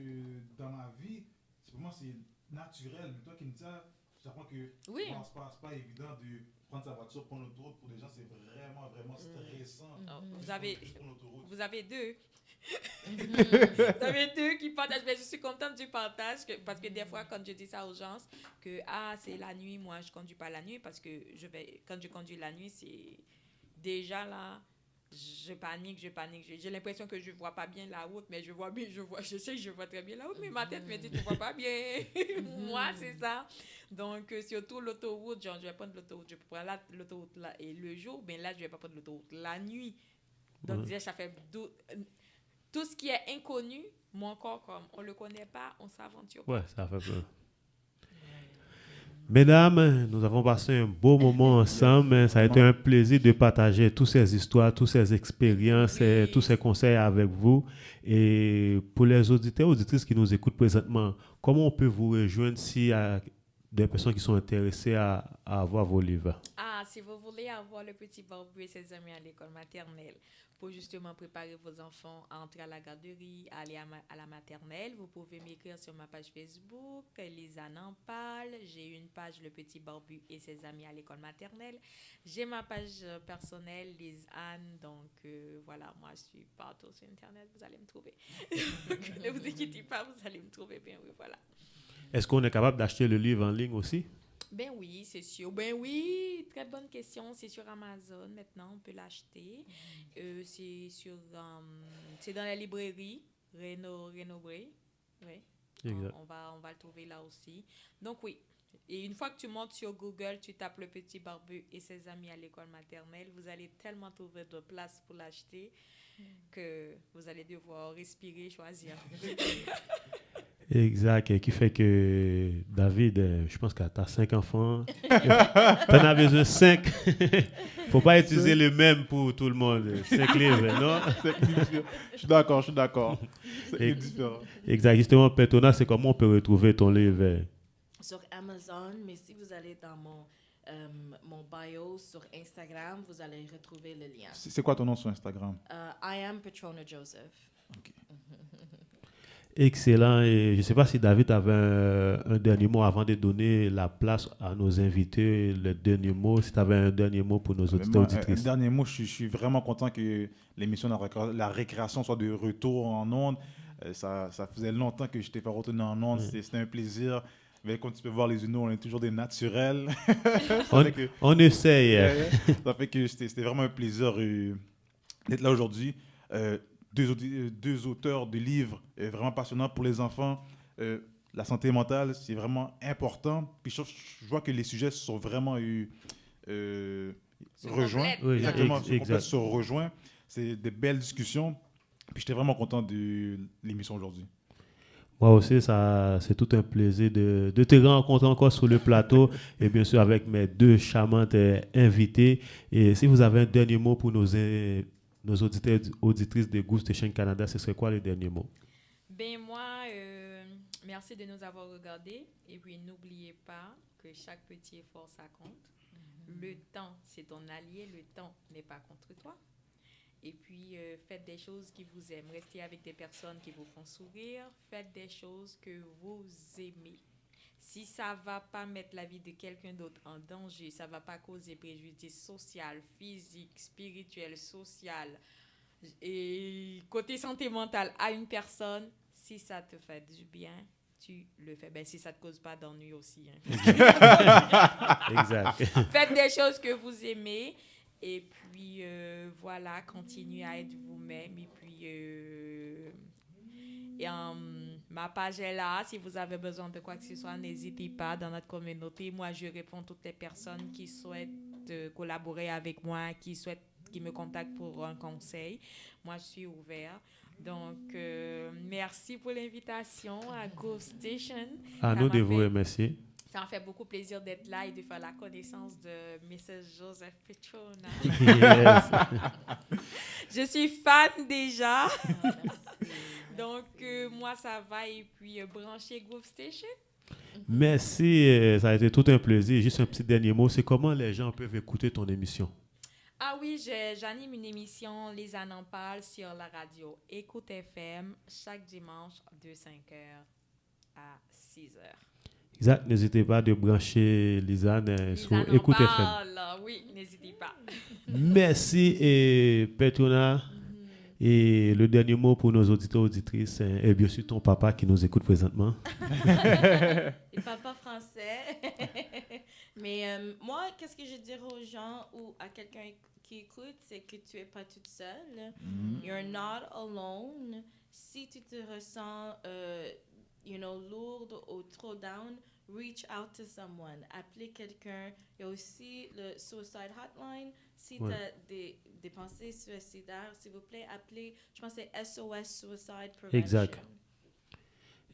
dans ma vie, c'est pour moi c'est naturel. Mais toi qui me dis ça, j'apprends que Oui. bon, c'est pas évident de prendre sa voiture, prendre l'autoroute. Pour des gens, c'est vraiment stressant. Vous avez, Prendre l'autoroute. vous avez deux. Vous avez deux qui partagent. Mais je suis contente du partage parce que des fois, quand je dis ça aux gens, que c'est la nuit, moi je conduis pas la nuit parce que quand je conduis la nuit, c'est déjà là. Je panique. J'ai l'impression que je vois pas bien la route, mais je sais que je vois très bien la route, mais ma tête me dit tu vois pas bien. Moi, c'est ça. Donc, surtout l'autoroute, genre, je vais prendre l'autoroute, je prends l'autoroute là, et le jour, ben là, je vais pas prendre l'autoroute la nuit. Donc, déjà, ça fait tout ce qui est inconnu, mon corps, comme on le connaît pas, on s'aventure pas. Ouais, ça fait peur. Mesdames, nous avons passé un beau moment ensemble. Ça a été un plaisir de partager toutes ces histoires, toutes ces expériences, Oui. tous ces conseils avec vous. Et pour les auditeurs et auditrices qui nous écoutent présentement, comment on peut vous rejoindre s'il y a des personnes qui sont intéressées à avoir vos livres? Si vous voulez avoir le petit Barbu et ses amis à l'école maternelle pour justement préparer vos enfants à entrer à la garderie, à aller à la maternelle, vous pouvez m'écrire sur ma page Facebook, Lisanne en parle. J'ai une page Le Petit Barbu et ses amis à l'école maternelle. J'ai ma page personnelle, Lisanne. Donc voilà, moi je suis partout sur Internet, vous allez me trouver. Ne vous inquiétez pas, vous allez me trouver bien, oui, voilà. Est-ce qu'on est capable d'acheter le livre en ligne aussi? Ben oui, c'est sûr. Ben oui, très bonne question. C'est sur Amazon maintenant, on peut l'acheter. C'est dans la librairie Rénobré. Oui. Exact. On va le trouver là aussi. Donc oui. Et une fois que tu montes sur Google, tu tapes Le Petit Barbu et ses amis à l'école maternelle, vous allez tellement trouver de place pour l'acheter que vous allez devoir respirer, choisir. Exact, et qui fait que David, je pense que tu as 5 enfants. Tu en as besoin 5. Faut pas utiliser le même pour tout le monde. 5 livres, non? Je suis d'accord. C'est Et- différent. Exact, justement, Petona, c'est comment on peut retrouver ton livre? Sur Amazon, mais si vous allez dans mon bio sur Instagram, vous allez retrouver le lien. C'est quoi ton nom sur Instagram? I am Petrona Joseph. Excellent. Et je ne sais pas si David avait un dernier mot avant de donner la place à nos invités. Le dernier mot, si tu avais un dernier mot pour nos auditeurs Un auditrices. dernier mot, je suis vraiment content que l'émission La Récréation soit de retour en ondes. Ça faisait longtemps que je t'ai pas retourné en ondes. C'était un plaisir. Mais comme tu peux voir, les unos, on est toujours des naturels. On essaye. Ça fait que c'était vraiment un plaisir d'être là aujourd'hui. Deux auteurs de livres vraiment passionnants pour les enfants. La santé mentale, c'est vraiment important. Puis je vois que les sujets sont vraiment rejoints. complètent. Oui, Exactement, exact. se rejoint. C'est des belles discussions. Puis j'étais vraiment content de l'émission aujourd'hui. Moi aussi, c'est tout un plaisir de te rencontrer encore sur le plateau et bien sûr avec mes 2 charmantes invités. Et si vous avez un dernier mot pour nos auditeurs et auditrices de Groove Station Canada, ce serait quoi le dernier mot? Ben moi, merci de nous avoir regardés. Et puis, n'oubliez pas que chaque petit effort, ça compte. Le temps, c'est ton allié. Le temps n'est pas contre toi. Et puis, faites des choses qui vous aiment. Restez avec des personnes qui vous font sourire. Faites des choses que vous aimez. Si ça ne va pas mettre la vie de quelqu'un d'autre en danger, ça ne va pas causer préjudice social, physique, spirituel, social, Et côté santé mentale à une personne, si ça te fait du bien, tu le fais. Ben, si ça ne te cause pas d'ennui aussi. Exact. Faites des choses que vous aimez. Et puis, voilà, continuez à être vous-même. Et puis, ma page est là. Si vous avez besoin de quoi que ce soit, n'hésitez pas dans notre communauté. Moi, je réponds à toutes les personnes qui souhaitent collaborer avec moi, qui me contactent pour un conseil. Moi, je suis ouvert. Donc, merci pour l'invitation à Groove Station. À nous de vous remercier. Ça m'a fait beaucoup plaisir d'être là et de faire la connaissance de Mrs. Joseph Petrona. Yes. Je suis fan déjà. Donc, moi, ça va. Et puis, brancher Groove Station. Merci, ça a été tout un plaisir. Juste un petit dernier mot, c'est comment les gens peuvent écouter ton émission? Ah oui, j'anime une émission, Les Annes en parlent, sur la radio Écoute FM, chaque dimanche de 5h à 6h. Exact, n'hésitez pas de brancher Lisanne sur Lisanne Écoute en FM. parle, oui, n'hésitez pas. Merci, et Petrona. Et le dernier mot pour nos auditeurs et auditrices est bien sûr ton papa qui nous écoute présentement. Et papa français. Mais moi, qu'est-ce que je dirais aux gens ou à quelqu'un qui écoute, c'est que tu n'es pas toute seule. You're not alone. Si tu te ressens, lourde ou trop down, reach out to someone. Appelez quelqu'un. Il y a aussi le suicide hotline. Si tu as des pensées suicidaires, s'il vous plaît, appelez. Je pense que c'est SOS Suicide Prevention.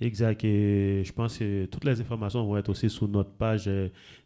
Exact. Et je pense que toutes les informations vont être aussi sur notre page.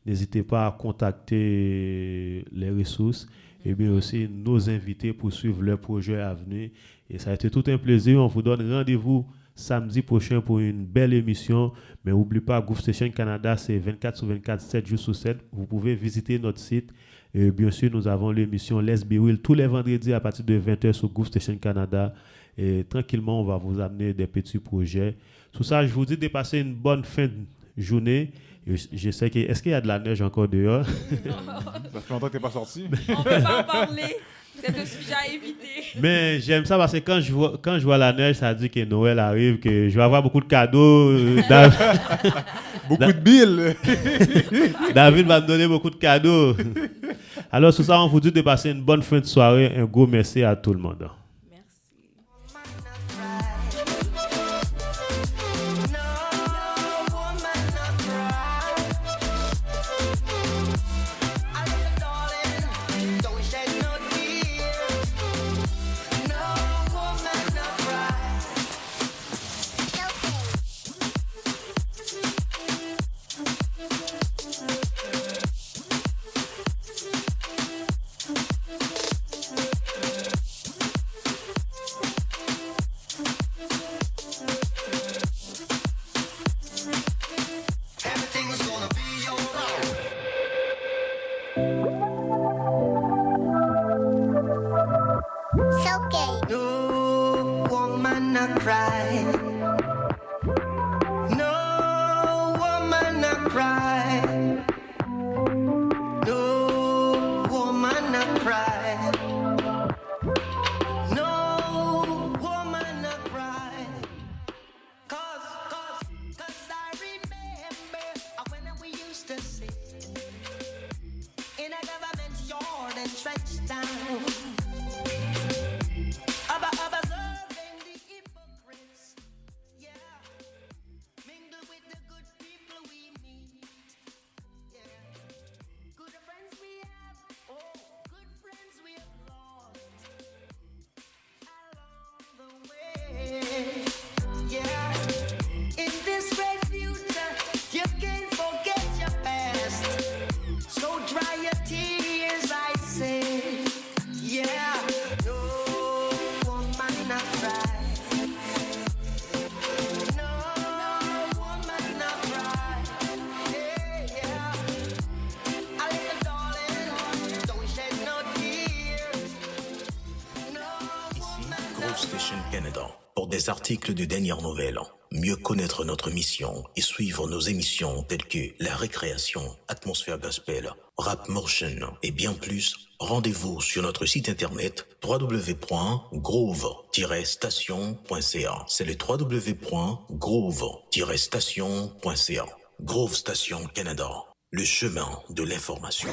N'hésitez pas à contacter les ressources et bien aussi nos invités pour suivre leur projet à venir. Et ça a été tout un plaisir. On vous donne rendez-vous samedi prochain pour une belle émission. Mais n'oubliez pas, Groove Station Canada, c'est 24/24, 7 jours sur 7. Vous pouvez visiter notre site. Et bien sûr, nous avons l'émission Let's Be Real tous les vendredis à partir de 20h sur Groove Station Canada. Et tranquillement, on va vous amener des petits projets. Tout ça, je vous dis de passer une bonne fin de journée. Je sais que... Est-ce qu'il y a de la neige encore dehors? Ça fait longtemps que tu n'es pas sorti. On ne peut pas en parler. C'est un sujet à éviter. Mais j'aime ça parce que quand je vois la neige, ça dit que Noël arrive, que je vais avoir beaucoup de cadeaux. Beaucoup de billes. David va me donner beaucoup de cadeaux. Alors, sur ça, on vous dit de passer une bonne fin de soirée. Un gros merci à tout le monde. No woman a cry. No woman a cry. No woman a cry. No woman a cry. Cause I remember when we used to sit in a government yard and stretched down. Observing the hypocrites, yeah. Mingle with the good people we meet, yeah. Good friends we have, oh, good friends we have lost along the way, yeah. In this great future, you can't forget your past, so dry your tears, I say, yeah. Station Canada. Pour des articles de dernières nouvelles, mieux connaître notre mission et suivre nos émissions telles que La Récréation, Atmosphère Gospel, rap motion et bien plus, rendez-vous sur notre site internet www.groove-station.ca. C'est le www.groove-station.ca. Groove Station Canada, le chemin de l'information.